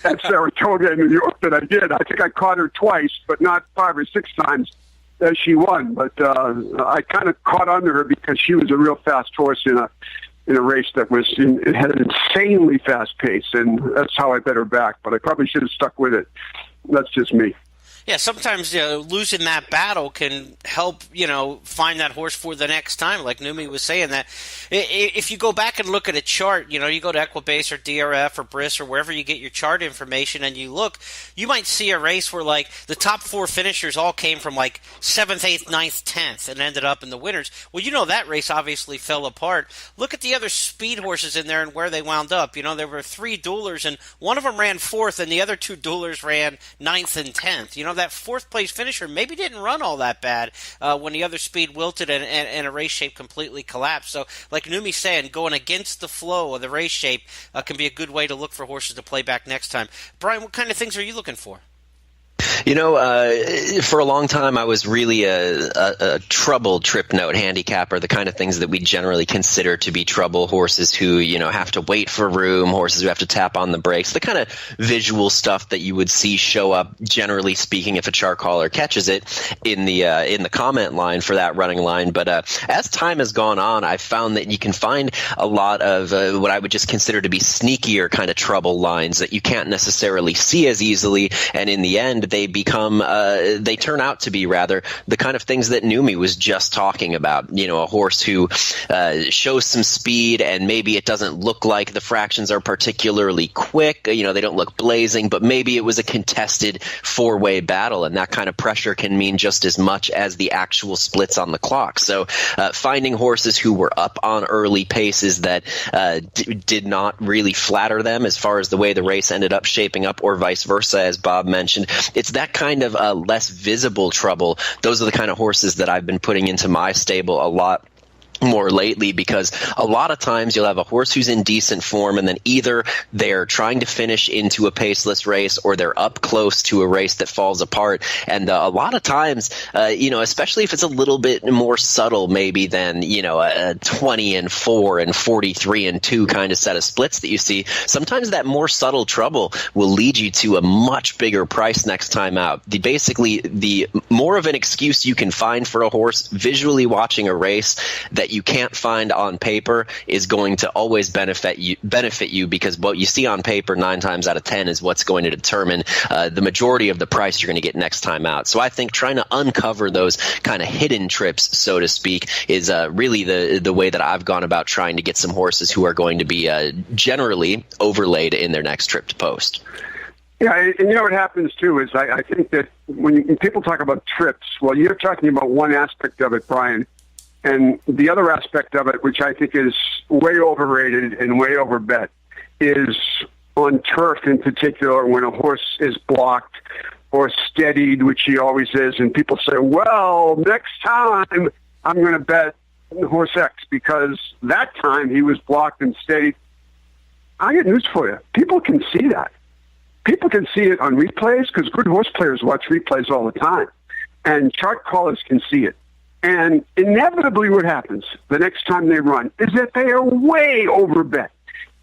[SPEAKER 5] at Saratoga in New York than I did. I think I caught her twice, but not 5 or 6 times as she won. But I kind of caught on to her because she was a real fast horse in a race that it had an insanely fast pace, and that's how I bet her back. But I probably should have stuck with it. That's just me.
[SPEAKER 4] Yeah, sometimes losing that battle can help, find that horse for the next time. Like Neumi was saying, that if you go back and look at a chart, you go to Equibase or DRF or Briss or wherever you get your chart information and you look, you might see a race where like the top 4 finishers all came from like 7th, 8th, 9th, 10th and ended up in the winners. Well, that race obviously fell apart. Look at the other speed horses in there and where they wound up. There were 3 duelers and one of them ran 4th and the other 2 duelers ran 9th and 10th. That 4th place finisher maybe didn't run all that bad when the other speed wilted and a race shape completely collapsed. So like Neumi's saying, going against the flow of the race shape can be a good way to look for horses to play back next time. Brian, what kind of things are you looking for?
[SPEAKER 6] For a long time, I was really a trouble trip note handicapper, the kind of things that we generally consider to be trouble. Horses who, have to wait for room, horses who have to tap on the brakes, the kind of visual stuff that you would see show up, generally speaking, if a chart caller catches it in the comment line for that running line. But as time has gone on, I've found that you can find a lot of what I would just consider to be sneakier kind of trouble lines that you can't necessarily see as easily, and in the end, they turn out to be rather the kind of things that Neumeier was just talking about. A horse who shows some speed, and maybe it doesn't look like the fractions are particularly quick. They don't look blazing, but maybe it was a contested four-way battle, and that kind of pressure can mean just as much as the actual splits on the clock. So finding horses who were up on early paces that did not really flatter them as far as the way the race ended up shaping up, or vice versa, as Bob mentioned. It's that kind of less visible trouble. Those are the kind of horses that I've been putting into my stable a lot more lately, because a lot of times you'll have a horse who's in decent form, and then either they're trying to finish into a paceless race, or they're up close to a race that falls apart. And a lot of times, especially if it's a little bit more subtle maybe than, a 20-4 and 43-2 kind of set of splits that you see, sometimes that more subtle trouble will lead you to a much bigger price next time out. The more of an excuse you can find for a horse visually watching a race that you can't find on paper is going to always benefit you, because what you see on paper 9 times out of 10 is what's going to determine the majority of the price you're going to get next time out. So I think trying to uncover those kind of hidden trips, so to speak, is really the way that I've gone about trying to get some horses who are going to be generally overlaid in their next trip to post.
[SPEAKER 5] Yeah, and what happens too is I think that when people talk about trips, well, you're talking about one aspect of it, Brian. And the other aspect of it, which I think is way overrated and way overbet, is on turf in particular, when a horse is blocked or steadied, which he always is, and people say, well, next time I'm going to bet horse X because that time he was blocked and steadied. I got news for you. People can see that. People can see it on replays, because good horse players watch replays all the time, and chart callers can see it. And inevitably what happens the next time they run is that they are way overbet,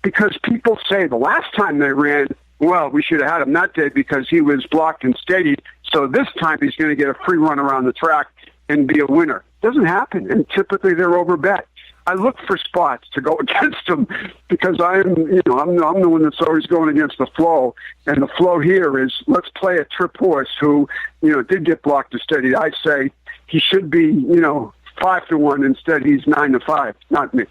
[SPEAKER 5] because people say the last time they ran, well, we should have had him that day because he was blocked and steadied, so this time he's going to get a free run around the track and be a winner. It doesn't happen, and typically they're overbet. I look for spots to go against them, because I'm the one that's always going against the flow, and the flow here is, let's play a trip horse who, did get blocked or steadied. I say he should be, 5-1. Instead, he's 9-5. Not me.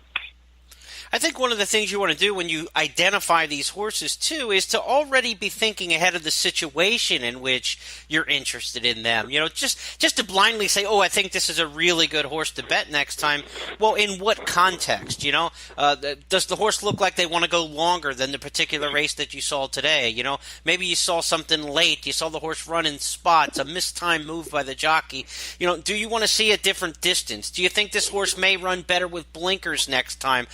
[SPEAKER 4] I think one of the things you want to do when you identify these horses, too, is to already be thinking ahead of the situation in which you're interested in them. Just to blindly say, oh, I think this is a really good horse to bet next time. Well, in what context, Does the horse look like they want to go longer than the particular race that you saw today? Maybe you saw something late. You saw the horse run in spots, a mistimed move by the jockey. Do you want to see a different distance? Do you think this horse may run better with blinkers next time?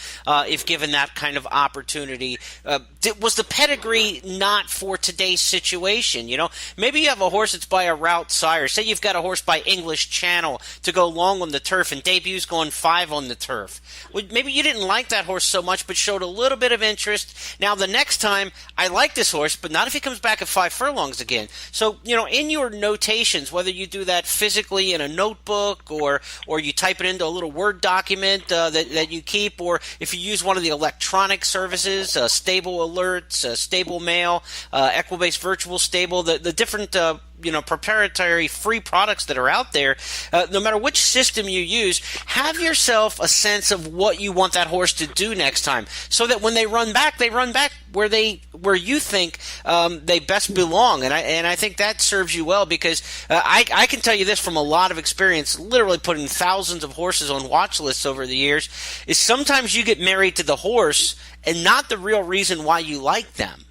[SPEAKER 4] If given that kind of opportunity. Was the pedigree not for today's situation? Maybe you have a horse that's by a route sire. Say you've got a horse by English Channel to go long on the turf, and debut's going 5 on the turf. Well, maybe you didn't like that horse so much, but showed a little bit of interest. Now, the next time, I like this horse, but not if he comes back at 5 furlongs again. So, in your notations, whether you do that physically in a notebook, or you type it into a little Word document that you keep, or if you use one of the electronic services, Stable Alerts, Stable Mail, Equibase Virtual Stable, the different proprietary free products that are out there, no matter which system you use, have yourself a sense of what you want that horse to do next time, so that when they run back where you think they best belong. And I think that serves you well, because I can tell you this from a lot of experience, literally putting thousands of horses on watch lists over the years, is sometimes you get married to the horse and not the real reason why you like them.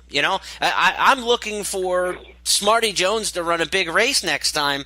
[SPEAKER 4] I'm looking for Smarty Jones to run a big race next time,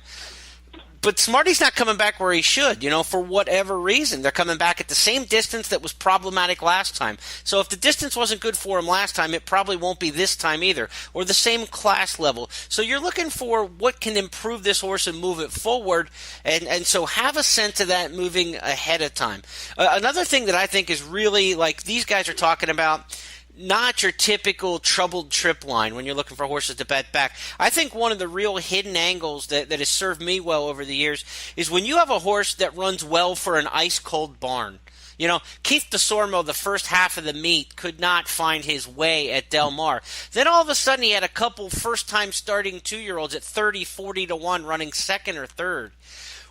[SPEAKER 4] But Smarty's not coming back where he should, for whatever reason. They're coming back at the same distance that was problematic last time. So if the distance wasn't good for him last time, it probably won't be this time either, or the same class level. So you're looking for what can improve this horse and move it forward, and so have a sense of that moving ahead of time. Another thing that I think is really, like these guys are talking about, not your typical troubled trip line when you're looking for horses to bet back. I think one of the real hidden angles that has served me well over the years is when you have a horse that runs well for an ice-cold barn. Keith DeSormo, the first half of the meet, could not find his way at Del Mar. Then all of a sudden he had a couple first-time starting 2-year-olds at 30, 40 to 1 running second or third.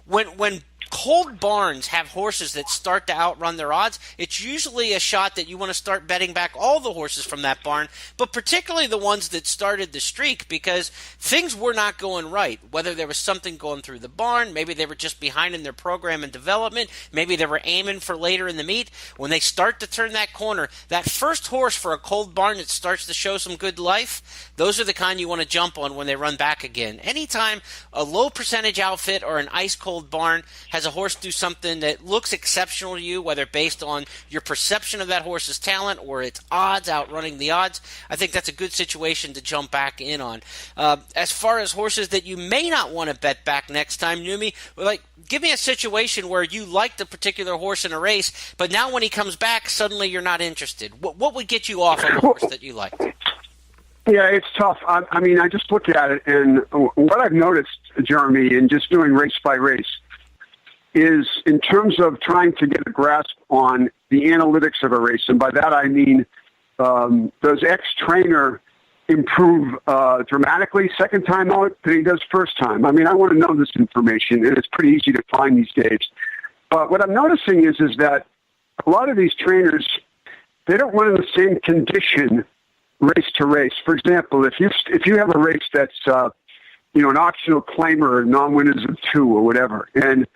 [SPEAKER 4] When cold barns have horses that start to outrun their odds, it's usually a shot that you want to start betting back all the horses from that barn, but particularly the ones that started the streak, because things were not going right. Whether there was something going through the barn, maybe they were just behind in their program and development, maybe they were aiming for later in the meet. When they start to turn that corner, that first horse for a cold barn that starts to show some good life, those are the kind you want to jump on when they run back again. Anytime a low percentage outfit or an ice-cold barn has a horse do something that looks exceptional to you, whether based on your perception of that horse's talent or its odds outrunning the odds, I think that's a good situation to jump back in on. As far as horses that you may not want to bet back next time, Numi, give me a situation where you liked a particular horse in a race, but now when he comes back, suddenly you're not interested. What would get you off of a horse that you liked?
[SPEAKER 5] Yeah, it's tough. I mean, I just looked at it, and what I've noticed, Jeremy, in just doing race by race, is in terms of trying to get a grasp on the analytics of a race. And by that I mean, does X trainer improve dramatically second time out than he does first time? I mean, I want to know this information, and it's pretty easy to find these days. But what I'm noticing is that a lot of these trainers, they don't run in the same condition race to race. For example, if you have a race that's an optional claimer, non-winners of 2 or whatever, and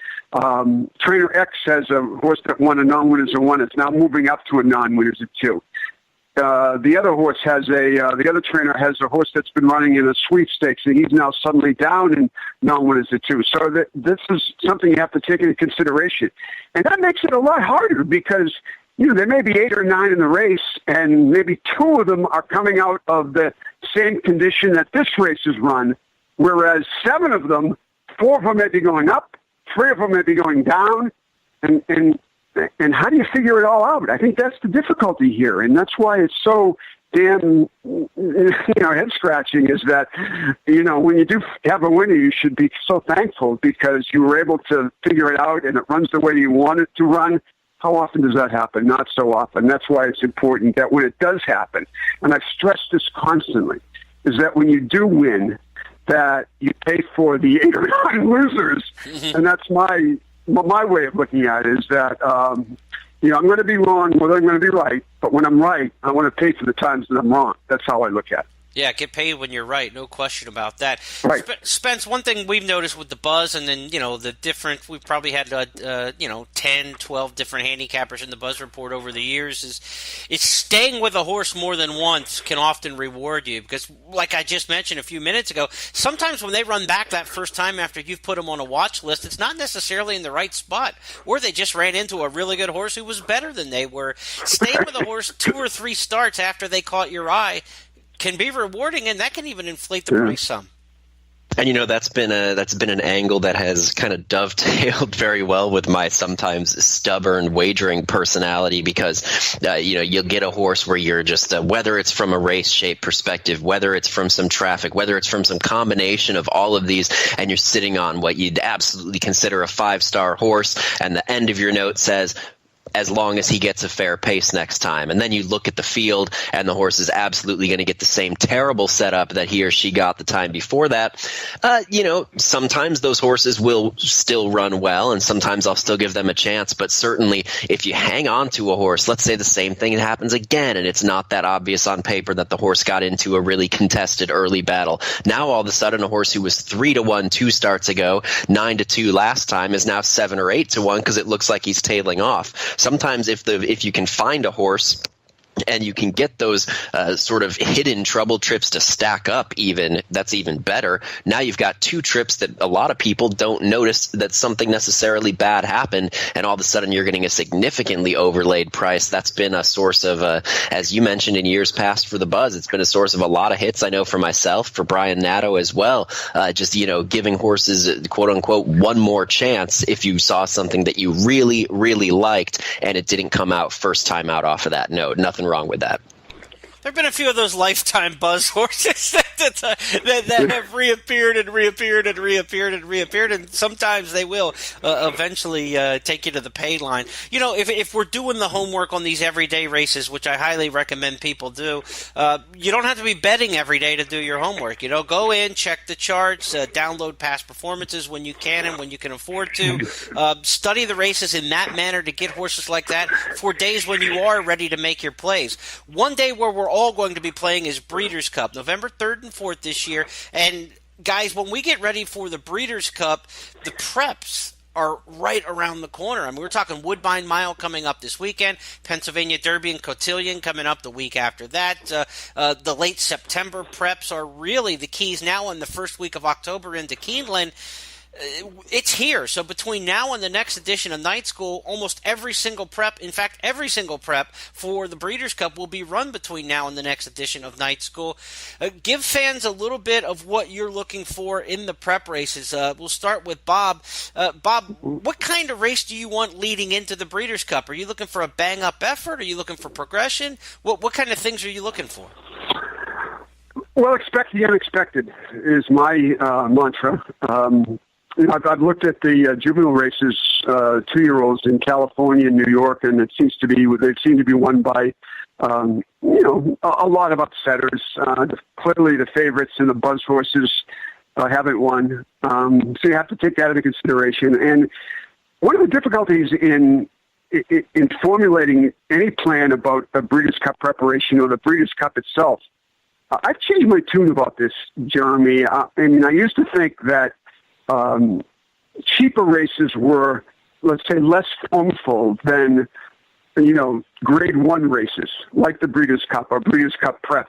[SPEAKER 5] trainer X has a horse that won a non-winners of 1. It's now moving up to a non-winners of 2. The other horse has the other trainer has a horse that's been running in a sweepstakes, and he's now suddenly down in non-winners of 2. So this is something you have to take into consideration, and that makes it a lot harder because there may be 8 or 9 in the race, and maybe 2 of them are coming out of the same condition that this race is run. Whereas 7 of them, 4 of them may be going up, 3 of them may be going down, and how do you figure it all out? I think that's the difficulty here, and that's why it's so damn head scratching. Is that when you do have a winner, you should be so thankful because you were able to figure it out and it runs the way you want it to run. How often does that happen? Not so often. That's why it's important that when it does happen, and I've stressed this constantly, is that when you do win, that you pay for the 8 or 9 losers. And that's my way of looking at it, is that, I'm going to be wrong, whether I'm going to be right, but when I'm right, I want to pay for the times that I'm wrong. That's how I look at it.
[SPEAKER 4] Yeah, get paid when you're right. No question about that.
[SPEAKER 5] Right.
[SPEAKER 4] Spence, one thing we've noticed with the buzz and then, the different, we've probably had, 10, 12 different handicappers in the buzz report over the years is staying with a horse more than once can often reward you because, like I just mentioned a few minutes ago, sometimes when they run back that first time after you've put them on a watch list, it's not necessarily in the right spot, or they just ran into a really good horse who was better than they were. Staying with a horse 2 or 3 starts after they caught your eye can be rewarding, and that can even inflate the price some.
[SPEAKER 6] And that's been an angle that has kind of dovetailed very well with my sometimes stubborn wagering personality because you'll get a horse where you're just whether it's from a race shape perspective, whether it's from some traffic, whether it's from some combination of all of these, and you're sitting on what you'd absolutely consider a 5-star horse, and the end of your note says, as long as he gets a fair pace next time. And then you look at the field, and the horse is absolutely going to get the same terrible setup that he or she got the time before that. Sometimes those horses will still run well, and sometimes I'll still give them a chance. But certainly, if you hang on to a horse, let's say the same thing happens again, and it's not that obvious on paper that the horse got into a really contested early battle. Now, all of a sudden, a horse who was 3-1 2 starts ago, 9-2 last time, is now 7 or 8-1 because it looks like he's tailing off. Sometimes if you can find a horse and you can get those sort of hidden trouble trips to stack up even, that's even better. Now you've got 2 trips that a lot of people don't notice that something necessarily bad happened, and all of a sudden you're getting a significantly overlaid price. That's been a source of, as you mentioned in years past for the Buzz, it's been a source of a lot of hits, I know, for myself, for Brian Natto as well. Just, giving horses, quote unquote, one more chance if you saw something that you really, really liked and it didn't come out first time out off of that note. Nothing wrong with that.
[SPEAKER 4] There have been a few of those lifetime Buzz horses that have reappeared and reappeared and reappeared and reappeared, and sometimes they will eventually take you to the pay line. If we're doing the homework on these everyday races, which I highly recommend people do, you don't have to be betting every day to do your homework. Go in, check the charts, download past performances when you can and when you can afford to. Study the races in that manner to get horses like that for days when you are ready to make your plays. One day where we're all going to be playing is Breeders' Cup, November 3rd and 4th this year. And guys, when we get ready for the Breeders' Cup, the preps are right around the corner. I mean, we're talking Woodbine Mile coming up this weekend, Pennsylvania Derby and Cotillion coming up the week after that. The late September preps are really the keys now in the first week of October into Keeneland. It's here. So between now and the next edition of Night School, almost every single prep, in fact, every single prep for the Breeders' Cup will be run between now and the next edition of Night School. Give fans a little bit of what you're looking for in the prep races. We'll start with Bob. Bob, what kind of race do you want leading into the Breeders' Cup? Are you looking for a bang-up effort? Are you looking for progression? What kind of things are you looking for?
[SPEAKER 5] Well, expect the unexpected is my mantra. I've looked at the juvenile races, 2-year-olds in California and New York, and they seem to be won by, a lot of upsetters. Clearly, the favorites and the Buzz horses haven't won, so you have to take that into consideration. And one of the difficulties in formulating any plan about a Breeders' Cup preparation or the Breeders' Cup itself, I've changed my tune about this, Jeremy. I used to think that cheaper races were, let's say, less formful than, grade 1 races, like the Breeders' Cup or Breeders' Cup preps.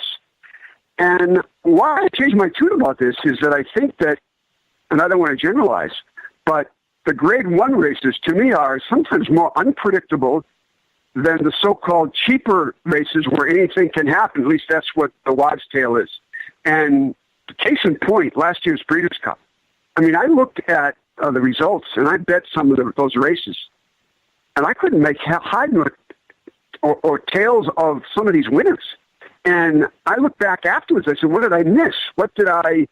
[SPEAKER 5] And why I changed my tune about this is that I think that, and I don't want to generalize, but the grade 1 races, to me, are sometimes more unpredictable than the so-called cheaper races where anything can happen. At least that's what the Wadd's Tale is. And case in point, last year's Breeders' Cup. I looked at the results, and I bet some of those races, and I couldn't make hide or tails of some of these winners. And I looked back afterwards. I said, "What did I miss? Where did I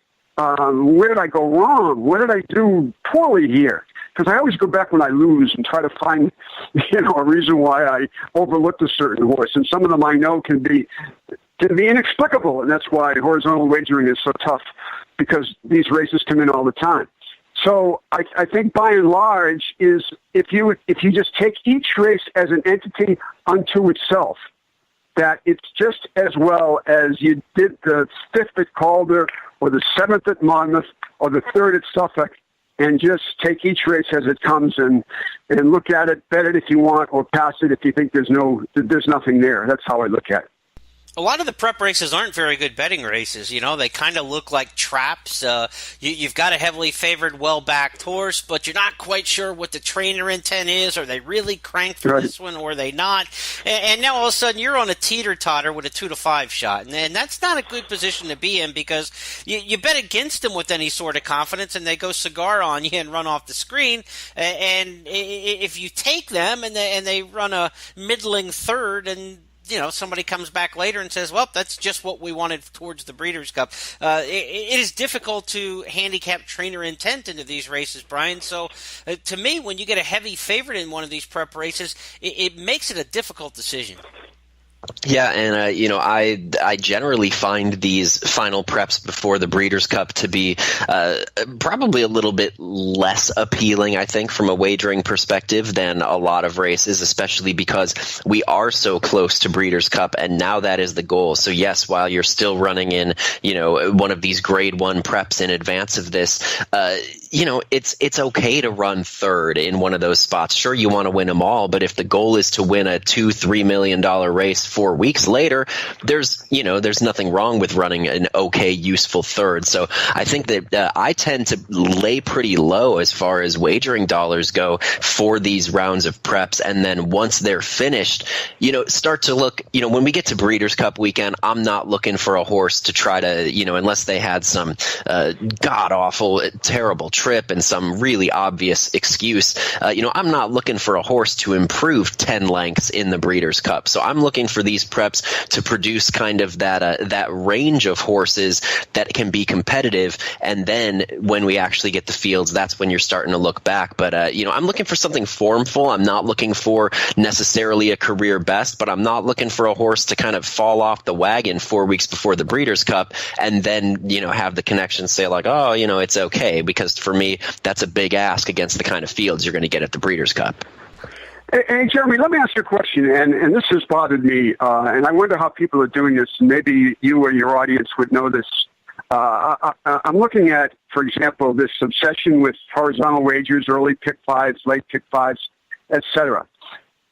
[SPEAKER 5] go wrong? What did I do poorly here?" Because I always go back when I lose and try to find, a reason why I overlooked a certain horse. And some of them I know can be inexplicable, and that's why horizontal wagering is so tough, because these races come in all the time. So I think by and large is if you just take each race as an entity unto itself, that it's just as well as you did the 5th at Calder or the 7th at Monmouth or the 3rd at Suffolk, and just take each race as it comes and look at it, bet it if you want, or pass it if you think there's nothing there. That's how I look at it.
[SPEAKER 4] A lot of the prep races aren't very good betting races. They kind of look like traps. You've got a heavily favored, well-backed horse, but you're not quite sure what the trainer intent is. Are they really cranked for this one, or are they not? And now all of a sudden you're on a teeter-totter with a 2-to-5 shot. And that's not a good position to be in, because you bet against them with any sort of confidence, and they go cigar on you and run off the screen. And if you take them and they run a middling 3rd, and somebody comes back later and says, well, that's just what we wanted towards the Breeders' Cup. It is difficult to handicap trainer intent into these races, Brian. So to me, when you get a heavy favorite in one of these prep races, it makes it a difficult decision.
[SPEAKER 6] Yeah, and I generally find these final preps before the Breeders' Cup to be probably a little bit less appealing, I think, from a wagering perspective than a lot of races, especially because we are so close to Breeders' Cup, and now that is the goal. So yes, while you're still running in, one of these grade 1 preps in advance of this, it's okay to run 3rd in one of those spots. Sure, you want to win them all, but if the goal is to win a $2-3 million race 4 weeks later, there's nothing wrong with running an okay, useful third. So I think that I tend to lay pretty low as far as wagering dollars go for these rounds of preps. And then once they're finished, start to look, when we get to Breeders' Cup weekend, I'm not looking for a horse to try to, unless they had some god-awful, terrible trip and some really obvious excuse, I'm not looking for a horse to improve 10 lengths in the Breeders' Cup. So I'm looking for these preps to produce kind of that range of horses that can be competitive. And then when we actually get the fields, that's when you're starting to look back. But, I'm looking for something formful. I'm not looking for necessarily a career best, but I'm not looking for a horse to kind of fall off the wagon 4 weeks before the Breeders' Cup and then, have the connection say like, oh, it's okay. Because for me, that's a big ask against the kind of fields you're going to get at the Breeders' Cup.
[SPEAKER 5] Hey, Jeremy, let me ask you a question, and this has bothered me, and I wonder how people are doing this. Maybe you or your audience would know this. I'm looking at, for example, this obsession with horizontal wagers, early pick fives, late pick fives, etc.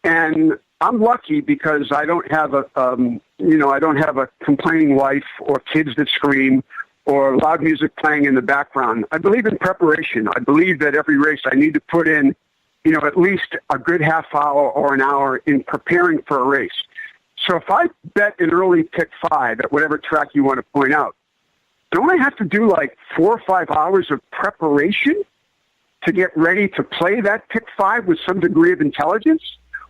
[SPEAKER 5] And I'm lucky because I don't have a complaining wife or kids that scream or loud music playing in the background. I believe in preparation. I believe that every race I need to put in, at least a good half hour or an hour in preparing for a race. So if I bet an early pick five at whatever track you want to point out, don't I have to do like 4 or 5 hours of preparation to get ready to play that pick five with some degree of intelligence?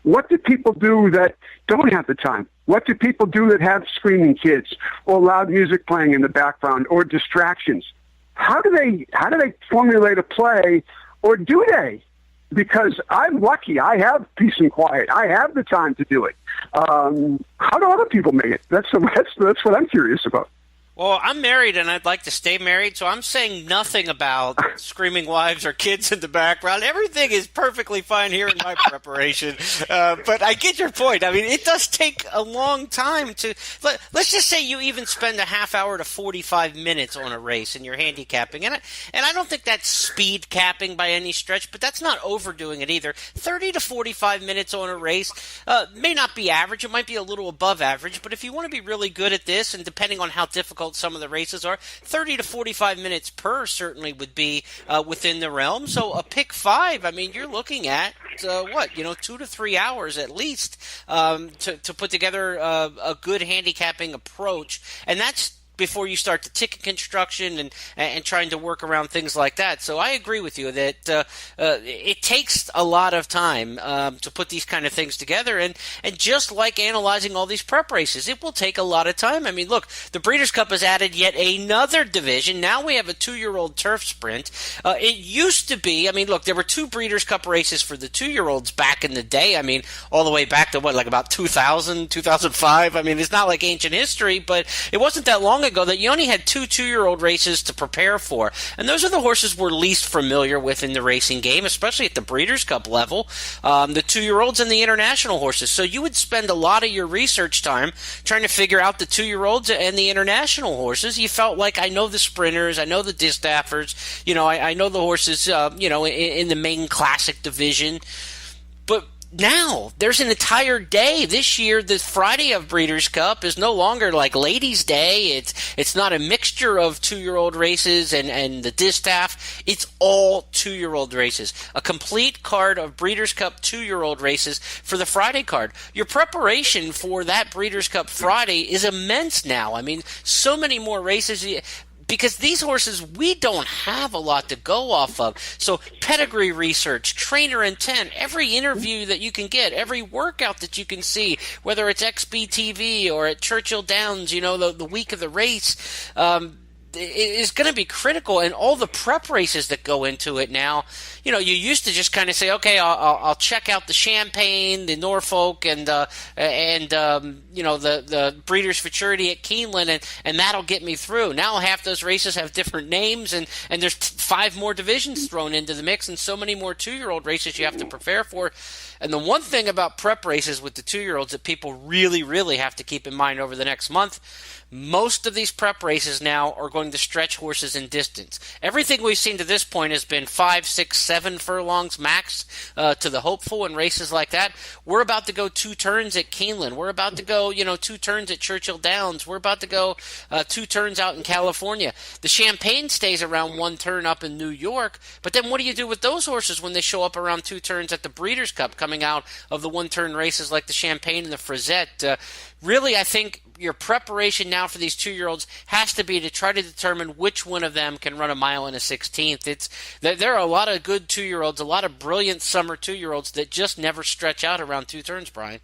[SPEAKER 5] What do people do that don't have the time? What do people do that have screaming kids or loud music playing in the background or distractions? How do they formulate a play, or do they? Because I'm lucky. I have peace and quiet. I have the time to do it. How do other people make it? That's what I'm curious about.
[SPEAKER 4] Well, I'm married and I'd like to stay married, so I'm saying nothing about screaming wives or kids in the background. Everything is perfectly fine here in my preparation. But I get your point. I mean, it does take a long time to – let's just say you even spend a half hour to 45 minutes on a race and you're handicapping. And I don't think that's speed capping by any stretch, but that's not overdoing it either. 30 to 45 minutes on a race may not be average. It might be a little above average. But if you want to be really good at this, and depending on how difficult some of the races are, 30 to 45 minutes per certainly would be within the realm. So a pick five, I mean, you're looking at 2 to 3 hours at least to put together a good handicapping approach, and that's before you start the ticket construction and trying to work around things like that. So I agree with you that it takes a lot of time to put these kind of things together. And just like analyzing all these prep races, it will take a lot of time. I mean, look, the Breeders' Cup has added yet another division. Now we have a 2-year-old turf sprint. It used to be, I mean, look, there were 2 Breeders' Cup races for the 2-year-olds back in the day. I mean, all the way back to about 2000, 2005. I mean, it's not like ancient history, but it wasn't that long ago that you only had 2 2-year-old races to prepare for, and those are the horses we're least familiar with in the racing game, especially at the Breeders' Cup level, the 2-year-olds and the international horses. So you would spend a lot of your research time trying to figure out the 2-year-olds and the international horses. You felt like, I know the sprinters, I know the distaffers, I know the horses, in the main classic division, but now there's an entire day. This year, the Friday of Breeders' Cup is no longer like Ladies' Day. It's not a mixture of 2-year-old races and the distaff. It's all 2-year-old races. A complete card of Breeders' Cup 2-year-old races for the Friday card. Your preparation for that Breeders' Cup Friday is immense now. I mean, so many more races. Because these horses, we don't have a lot to go off of. So pedigree research, trainer intent, every interview that you can get, every workout that you can see, whether it's XBTV or at Churchill Downs, the week of the race, is going to be critical. And all the prep races that go into it now, you used to just kind of say, okay, I'll check out the Champagne, the Norfolk, and the Breeders' Futurity at Keeneland, and that'll get me through. Now half those races have different names, and there's 5 more divisions thrown into the mix, and so many more 2-year-old races you have to prepare for. And the one thing about prep races with the 2-year-olds that people really, really have to keep in mind over the next month, most of these prep races now are going going to stretch horses in distance. Everything we've seen to this point has been 5, 6, 7 furlongs max to the hopeful in races like that. We're about to go 2 turns at Keeneland. We're about to go, 2 turns at Churchill Downs. We're about to go 2 turns out in California. The Champagne stays around 1 turn up in New York, but then what do you do with those horses when they show up around 2 turns at the Breeders' Cup coming out of the 1-turn races like the Champagne and the Frisette? Really, I think your preparation now for these 2-year-olds has to be to try to determine which one of them can run a mile and a 16th. There are a lot of good 2-year-olds, a lot of brilliant summer 2-year-olds that just never stretch out around 2 turns, Brian.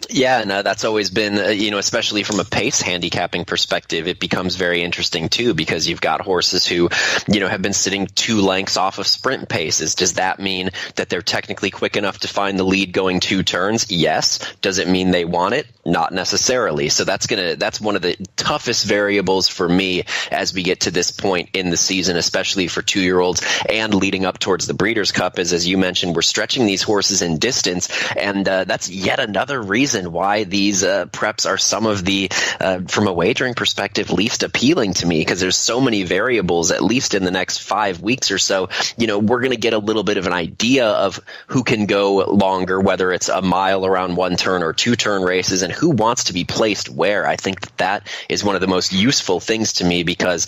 [SPEAKER 6] Yeah, and that's always been, especially from a pace handicapping perspective, it becomes very interesting too, because you've got horses who, have been sitting 2 lengths off of sprint paces. Does that mean that they're technically quick enough to find the lead going 2 turns? Yes. Does it mean they want it? Not necessarily. So that's one of the toughest variables for me as we get to this point in the season, especially for 2-year-olds and leading up towards the Breeders' Cup, as you mentioned, we're stretching these horses in distance, and that's yet another reason why these preps are some of the, from a wagering perspective, least appealing to me, because there's so many variables. At least in the next 5 weeks or so, we're going to get a little bit of an idea of who can go longer, whether it's a mile around 1 turn or 2-turn races, and who wants to be placed where. I think that is one of the most useful things to me, because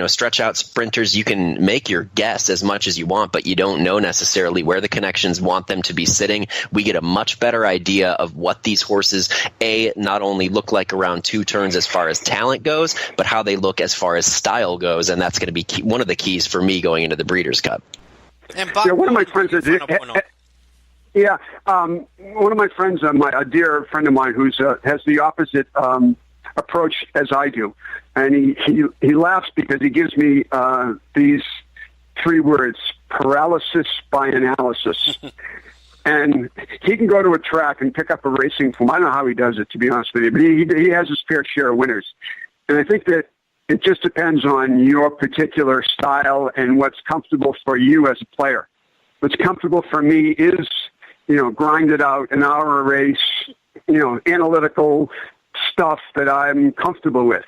[SPEAKER 6] stretch out sprinters, you can make your guess as much as you want, but you don't know necessarily where the connections want them to be sitting. We get a much better idea of what these horses, not only look like around 2 turns as far as talent goes, but how they look as far as style goes, and that's going to be one of the keys for me going into the Breeders' Cup.
[SPEAKER 4] And Bob,
[SPEAKER 5] one of my friends is one of my friends, a dear friend of mine, who's has the opposite approach as I do, and he laughs because he gives me these 3 words: paralysis by analysis. And he can go to a track and pick up a racing form. I don't know how he does it, to be honest with you, but he has his fair share of winners. And I think that it just depends on your particular style and what's comfortable for you as a player. What's comfortable for me is, grind it out, an hour a race, analytical stuff that I'm comfortable with.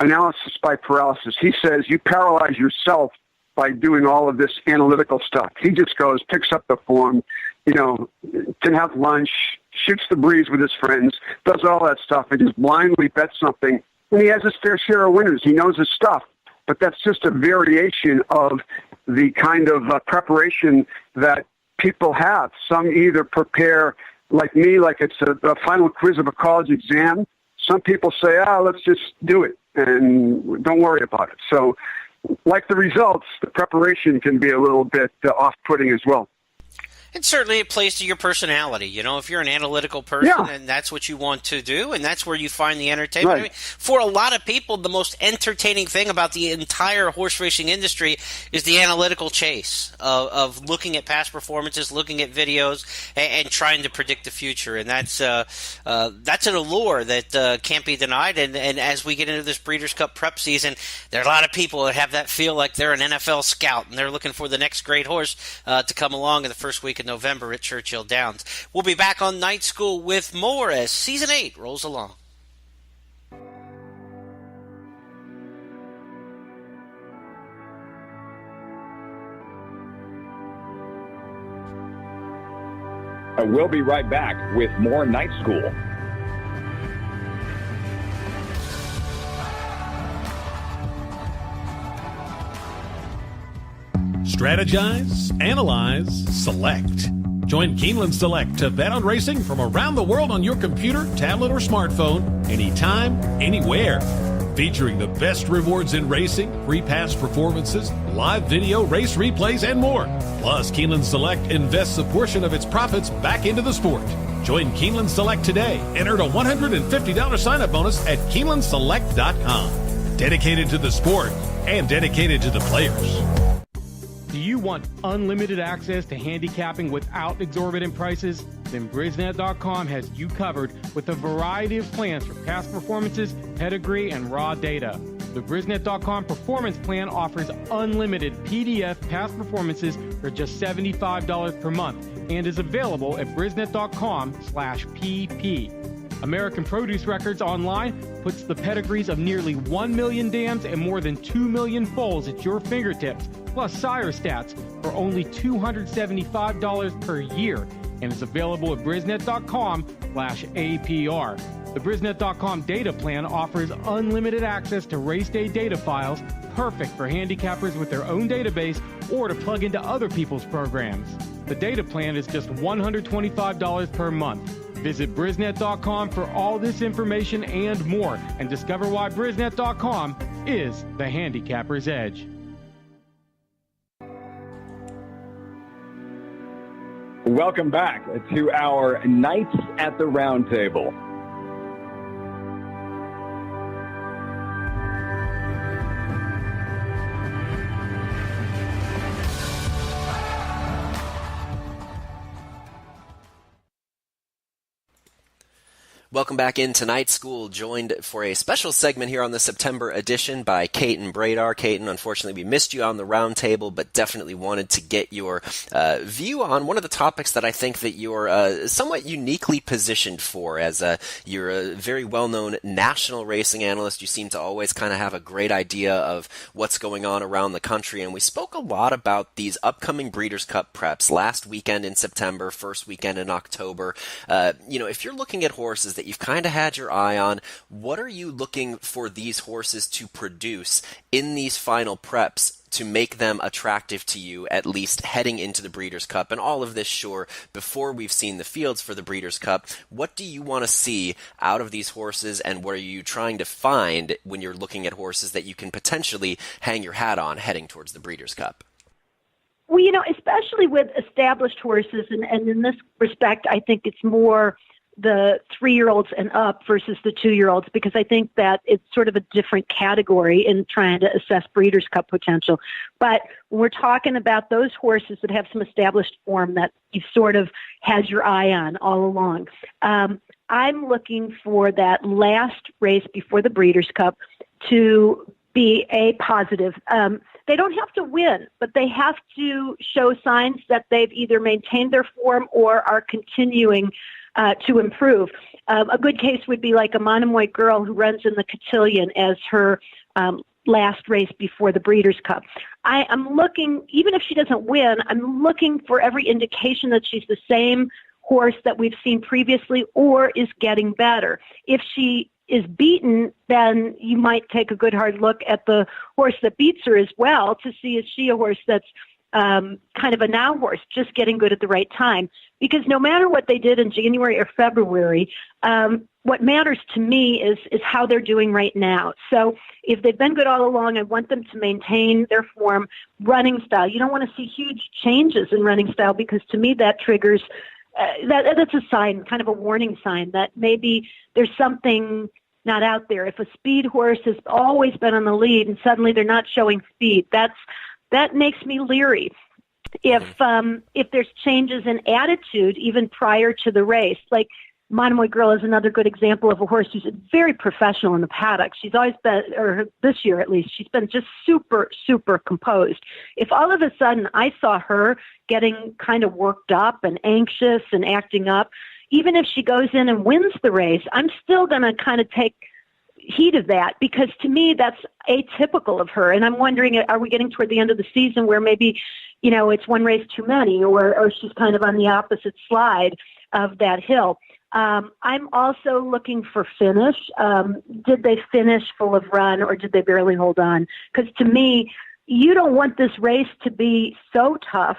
[SPEAKER 5] Analysis by paralysis. He says you paralyze yourself by doing all of this analytical stuff. He just goes, picks up the form, can have lunch, shoots the breeze with his friends, does all that stuff, and just blindly bets something. And he has his fair share of winners. He knows his stuff. But that's just a variation of the kind of preparation that people have. Some either prepare like me, like it's a final quiz of a college exam. Some people say, let's just do it and don't worry about it. So like the results, the preparation can be a little bit off-putting as well.
[SPEAKER 4] And certainly it plays to your personality. If you're an analytical person and that's what you want to do, and that's where you find the entertainment.
[SPEAKER 5] Right.
[SPEAKER 4] I mean, for a lot of people, the most entertaining thing about the entire horse racing industry is the analytical chase of looking at past performances, looking at videos, and trying to predict the future. And that's an allure that can't be denied. And as we get into this Breeders' Cup prep season, there are a lot of people that have that feel like they're an NFL scout and they're looking for the next great horse to come along in the first week in November at Churchill Downs. We'll be back on Night School with more as Season 8 rolls along.
[SPEAKER 3] And we'll be right back with more Night School.
[SPEAKER 9] Strategize, analyze, select. Join Keeneland Select to bet on racing from around the world on your computer, tablet, or smartphone, anytime, anywhere. Featuring the best rewards in racing, free pass performances, live video, race replays, and more. Plus, Keeneland Select invests a portion of its profits back into the sport. Join Keeneland Select today and earn a $150 sign-up bonus at KeenelandSelect.com. Dedicated to the sport and dedicated to the players.
[SPEAKER 10] Do you want unlimited access to handicapping without exorbitant prices? Then Brisnet.com has you covered with a variety of plans for past performances, pedigree, and raw data. The Brisnet.com Performance Plan offers unlimited PDF past performances for just $75 per month and is available at Brisnet.com/PP. American Produce Records Online puts the pedigrees of nearly 1 million dams and more than 2 million foals at your fingertips, plus sire stats for only $275 per year, and is available at brisnet.com/APR. The brisnet.com data plan offers unlimited access to race day data files, perfect for handicappers with their own database or to plug into other people's programs. The data plan is just $125 per month. Visit brisnet.com for all this information and more, and discover why brisnet.com is the handicapper's edge.
[SPEAKER 3] Welcome back to our Knights at the Round Table.
[SPEAKER 6] Welcome back in to Night School, joined for a special segment here on the September edition by Caton Bredar. Caton, unfortunately, we missed you on the round table, but definitely wanted to get your view on one of the topics that I think that you're somewhat uniquely positioned for, as you're a very well-known national racing analyst. You seem to always kind of have a great idea of what's going on around the country, and we spoke a lot about these upcoming Breeders' Cup preps last weekend in September, first weekend in October. If you're looking at horses that you've kind of had your eye on, what are you looking for these horses to produce in these final preps to make them attractive to you, at least heading into the Breeders' Cup? And all of this, sure, before we've seen the fields for the Breeders' Cup. What do you want to see out of these horses, and what are you trying to find when you're looking at horses that you can potentially hang your hat on heading towards the Breeders' Cup?
[SPEAKER 1] Well, especially with established horses, and in this respect, I think it's more the 3-year-olds and up versus the 2-year-olds, because I think that it's sort of a different category in trying to assess Breeders' Cup potential. But when we're talking about those horses that have some established form that you've sort of had your eye on all along, I'm looking for that last race before the Breeders' Cup to be a positive. They don't have to win, but they have to show signs that they've either maintained their form or are continuing to improve. A good case would be like a Monomoy Girl who runs in the Cotillion as her last race before the Breeders' Cup. I'm looking, even if she doesn't win, I'm looking for every indication that she's the same horse that we've seen previously or is getting better. If she is beaten, then you might take a good hard look at the horse that beats her as well to see, is she a horse that's kind of a now horse, just getting good at the right time. Because no matter what they did in January or February, what matters to me is how they're doing right now. So if they've been good all along, I want them to maintain their form, running style. You don't want to see huge changes in running style, because to me that triggers, that's a sign, kind of a warning sign that maybe there's something not out there. If a speed horse has always been on the lead and suddenly they're not showing speed, that makes me leery. If there's changes in attitude even prior to the race, like Monomoy Girl is another good example of a horse who's very professional in the paddock. She's always been, or this year at least, she's been just super, super composed. If all of a sudden I saw her getting kind of worked up and anxious and acting up, even if she goes in and wins the race, I'm still going to kind of take heed of that, because to me that's atypical of her. And I'm wondering, are we getting toward the end of the season where maybe, it's one race too many, or she's kind of on the opposite slide of that hill? I'm also looking for finish. Did they finish full of run, or did they barely hold on? Because to me, you don't want this race to be so tough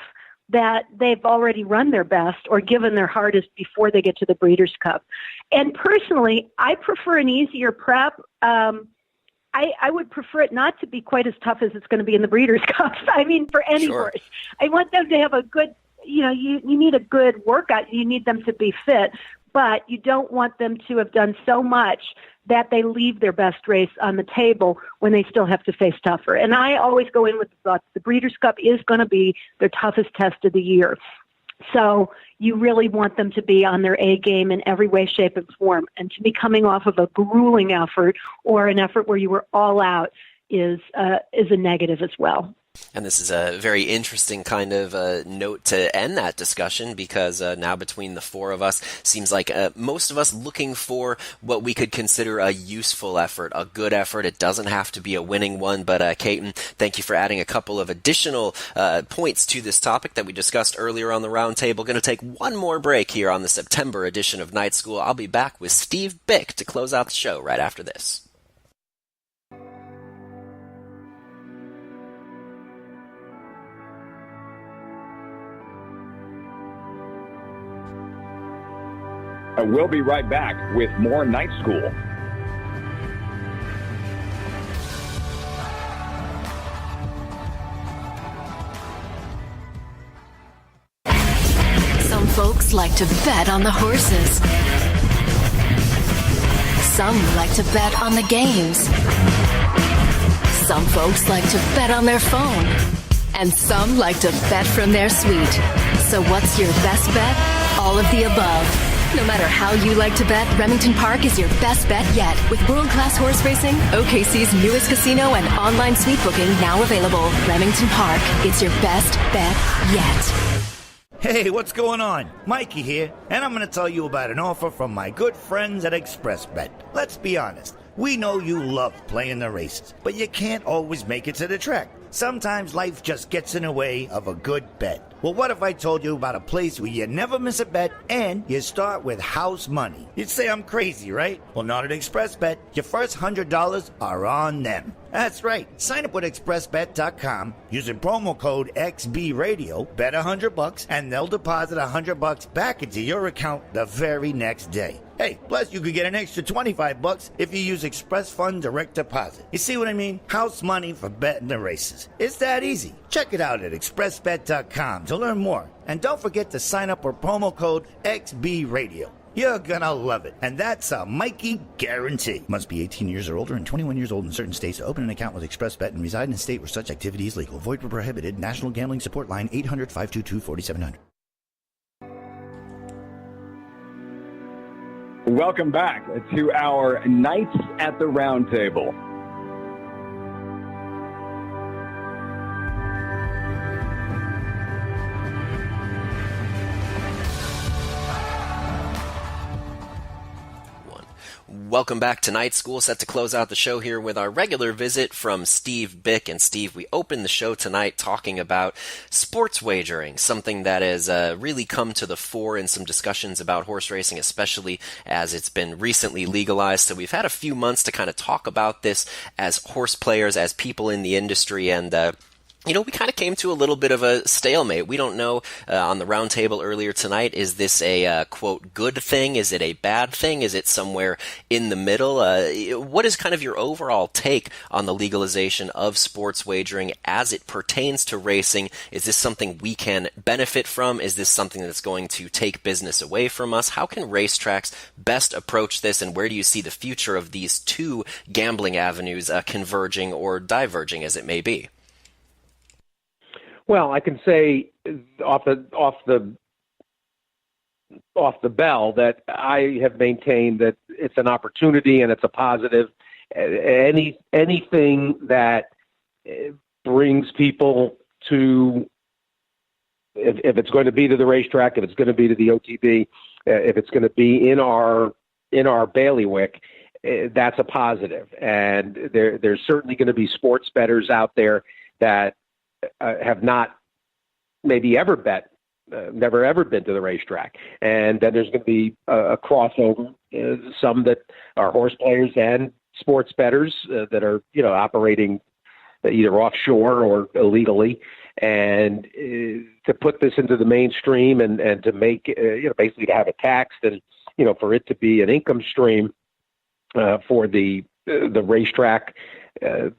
[SPEAKER 1] that they've already run their best or given their hardest before they get to the Breeders' Cup. And personally, I prefer an easier prep. I would prefer it not to be quite as tough as it's going to be in the Breeders' Cup. I mean, for any horse. I want them to have a good, you need a good workout. You need them to be fit, but you don't want them to have done so much that they leave their best race on the table when they still have to face tougher. And I always go in with the thought the Breeders' Cup is going to be their toughest test of the year. So you really want them to be on their A game in every way, shape, and form. And to be coming off of a grueling effort or an effort where you were all out is a negative as well.
[SPEAKER 6] And this is a very interesting kind of note to end that discussion, because now between the four of us, seems like most of us looking for what we could consider a useful effort, a good effort. It doesn't have to be a winning one. But Caton, thank you for adding a couple of additional points to this topic that we discussed earlier on the roundtable. Going to take one more break here on the September edition of Night School. I'll be back with Steve Bick to close out the show right after this.
[SPEAKER 3] And we'll be right back with more Night School.
[SPEAKER 11] Some folks like to bet on the horses. Some like to bet on the games. Some folks like to bet on their phone. And some like to bet from their suite. So what's your best bet? All of the above. No matter how you like to bet, Remington Park is your best bet yet. With world-class horse racing, OKC's newest casino, and online suite booking now available. Remington Park, it's your best bet yet.
[SPEAKER 12] Hey, what's going on? Mikey here, and I'm going to tell you about an offer from my good friends at ExpressBet. Let's be honest, we know you love playing the races, but you can't always make it to the track. Sometimes life just gets in the way of a good bet. Well, what if I told you about a place where you never miss a bet and you start with house money? You'd say I'm crazy, right? Well, not at ExpressBet. Your first $100 are on them. That's right. Sign up with expressbet.com using promo code XBRadio, bet $100, and they'll deposit $100 back into your account the very next day. Hey, plus you could get an extra $25 if you use Express Fund Direct Deposit. You see what I mean? House money for betting the races. It's that easy. Check it out at expressbet.com to learn more. And don't forget to sign up with promo code XBRadio. You're gonna love it. And that's a Mikey guarantee. Must be 18 years or older and 21 years old in certain states to open an account with ExpressBet and reside in a state where such activity is legal. Void where prohibited. National Gambling Support Line 800-522-4700.
[SPEAKER 3] Welcome back to our Nights at the Roundtable.
[SPEAKER 6] Welcome back to Night School, set to close out the show here with our regular visit from Steve Bick. And Steve, we opened the show tonight talking about sports wagering, something that has really come to the fore in some discussions about horse racing, especially as it's been recently legalized. So we've had a few months to kind of talk about this as horse players, as people in the industry, and we kind of came to a little bit of a stalemate. We don't know on the roundtable earlier tonight, is this a, quote, good thing? Is it a bad thing? Is it somewhere in the middle? What is kind of your overall take on the legalization of sports wagering as it pertains to racing? Is this something we can benefit from? Is this something that's going to take business away from us? How can racetracks best approach this, and where do you see the future of these two gambling avenues converging or diverging as it may be?
[SPEAKER 13] Well, I can say off the bell that I have maintained that it's an opportunity and it's a positive. Anything that brings people to, if it's going to be to the racetrack, if it's going to be to the OTB, if it's going to be in our bailiwick, that's a positive. And there's certainly going to be sports bettors out there that have not maybe ever never ever been to the racetrack. And then there's going to be a crossover, some that are horse players and sports bettors that are, operating either offshore or illegally. And to put this into the mainstream and to make, basically to have it taxed and, for it to be an income stream for the racetrack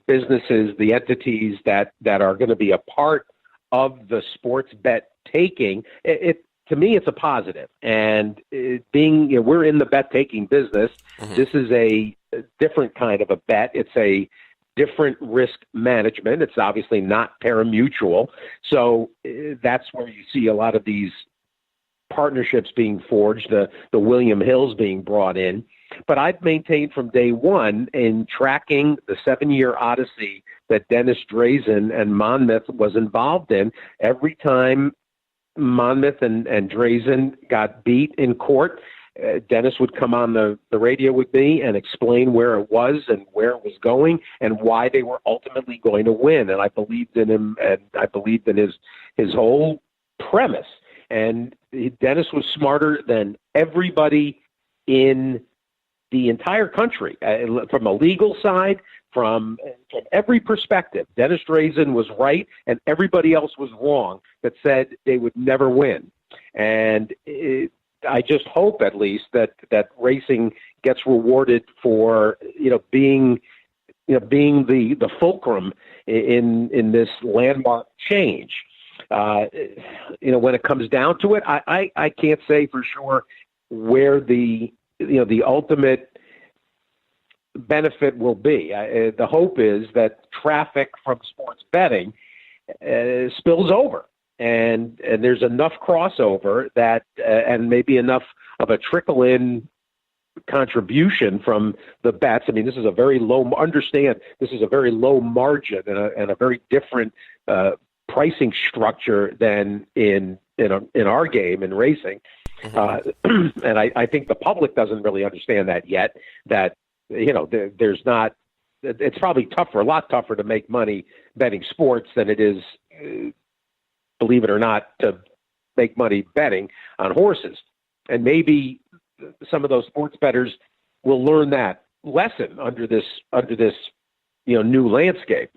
[SPEAKER 13] businesses, the entities that are going to be a part of the sports bet taking, to me, it's a positive. And we're in the bet taking business. Mm-hmm. This is a different kind of a bet. It's a different risk management. It's obviously not pari-mutuel. So that's where you see a lot of these partnerships being forged, the William Hills being brought in. But I've maintained from day one in tracking the 7-year odyssey that Dennis Drazen and Monmouth was involved in. Every time Monmouth and Drazen got beat in court, Dennis would come on the radio with me and explain where it was and where it was going and why they were ultimately going to win. And I believed in him, and I believed in his whole premise. And Dennis was smarter than everybody in the entire country, from a legal side, from every perspective. Dennis Drazen was right, and everybody else was wrong that said they would never win. And I just hope, at least, that racing gets rewarded for being the fulcrum in this landmark change. When it comes down to it, I can't say for sure where the ultimate benefit will be. The hope is that traffic from sports betting spills over, and there's enough crossover that and maybe enough of a trickle-in contribution from the bets. I mean, this is a very low. Understand, this is a very low margin and a very different pricing structure than in our game in racing. And I think the public doesn't really understand that yet, that, there's not, it's probably a lot tougher to make money betting sports than it is, believe it or not, to make money betting on horses. And maybe some of those sports bettors will learn that lesson under this, new landscape.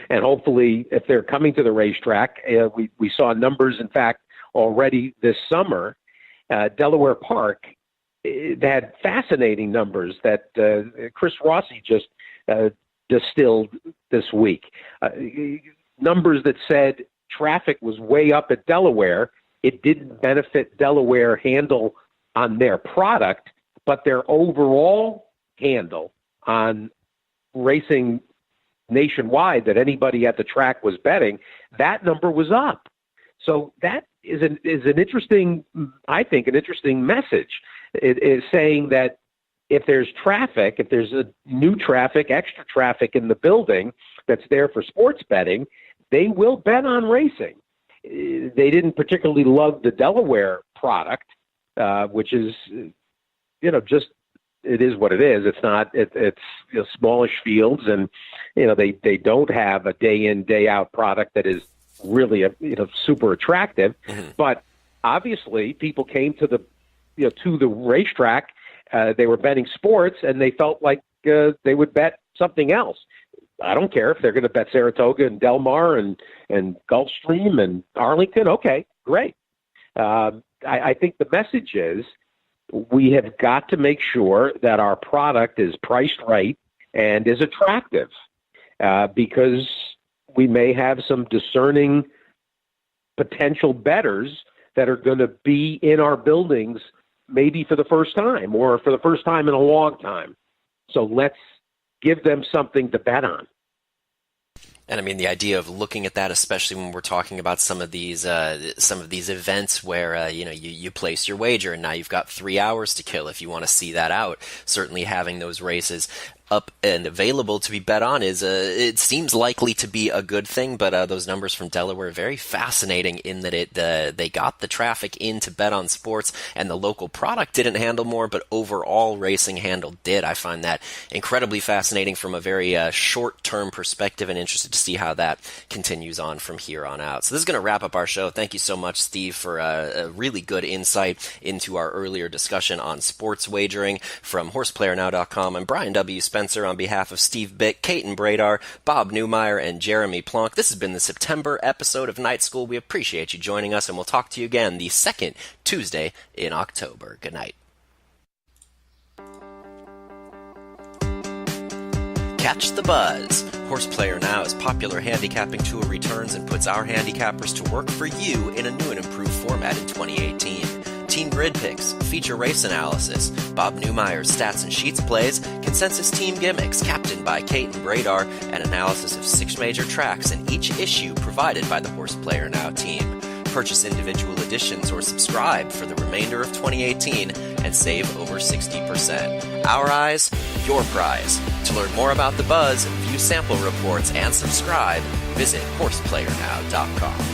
[SPEAKER 13] And hopefully, if they're coming to the racetrack, we saw numbers, in fact, already this summer. Delaware Park, they had fascinating numbers that Chris Rossi just distilled this week. Numbers that said traffic was way up at Delaware. It didn't benefit Delaware handle on their product, but their overall handle on racing nationwide that anybody at the track was betting, that number was up. So that is an interesting, I think, an interesting message. It is saying that if there's traffic, if there's a new traffic, extra traffic in the building that's there for sports betting, they will bet on racing. They didn't particularly love the Delaware product, which is, just, it is what it is. It's not, it's smallish fields, and, they don't have a day in, day out product that is really super attractive. But obviously people came to the racetrack. They were betting sports, and they felt like they would bet something else. I don't care if they're going to bet Saratoga and Del Mar and Gulfstream and Arlington. Okay, great. I think the message is we have got to make sure that our product is priced right and is attractive, because we may have some discerning potential bettors that are going to be in our buildings maybe for the first time or for the first time in a long time. So let's give them something to bet on.
[SPEAKER 6] And I mean, the idea of looking at that, especially when we're talking about some of these events where you place your wager and now you've got 3 hours to kill if you want to see that out. Certainly, having those races up and available to be bet on is it seems likely to be a good thing. But those numbers from Delaware are very fascinating in that they got the traffic in to bet on sports, and the local product didn't handle more, but overall racing handle did. I find that incredibly fascinating from a very short-term perspective, and interested to see how that continues on from here on out. So this is going to wrap up our show. Thank you so much, Steve, for a really good insight into our earlier discussion on sports wagering. From horseplayernow.com, I'm Brian W. Spencer on behalf of Steve Bick, Caton Bredar, Bob Neumeier, and Jeremy Plonk. This has been the September episode of Night School. We appreciate you joining us, and we'll talk to you again the second Tuesday in October. Good night. Catch the buzz. Horseplayer Now is popular handicapping tool returns and puts our handicappers to work for you in a new and improved format in 2018. Team grid picks, feature race analysis, Bob Neumeier's stats and sheets plays, consensus team gimmicks captained by Caton Bredar, and analysis of 6 major tracks in each issue provided by the Horseplayer Now team. Purchase individual editions or subscribe for the remainder of 2018 and and save over 60%. Our eyes, your prize. To learn more about the buzz, view sample reports, and subscribe, visit horseplayernow.com.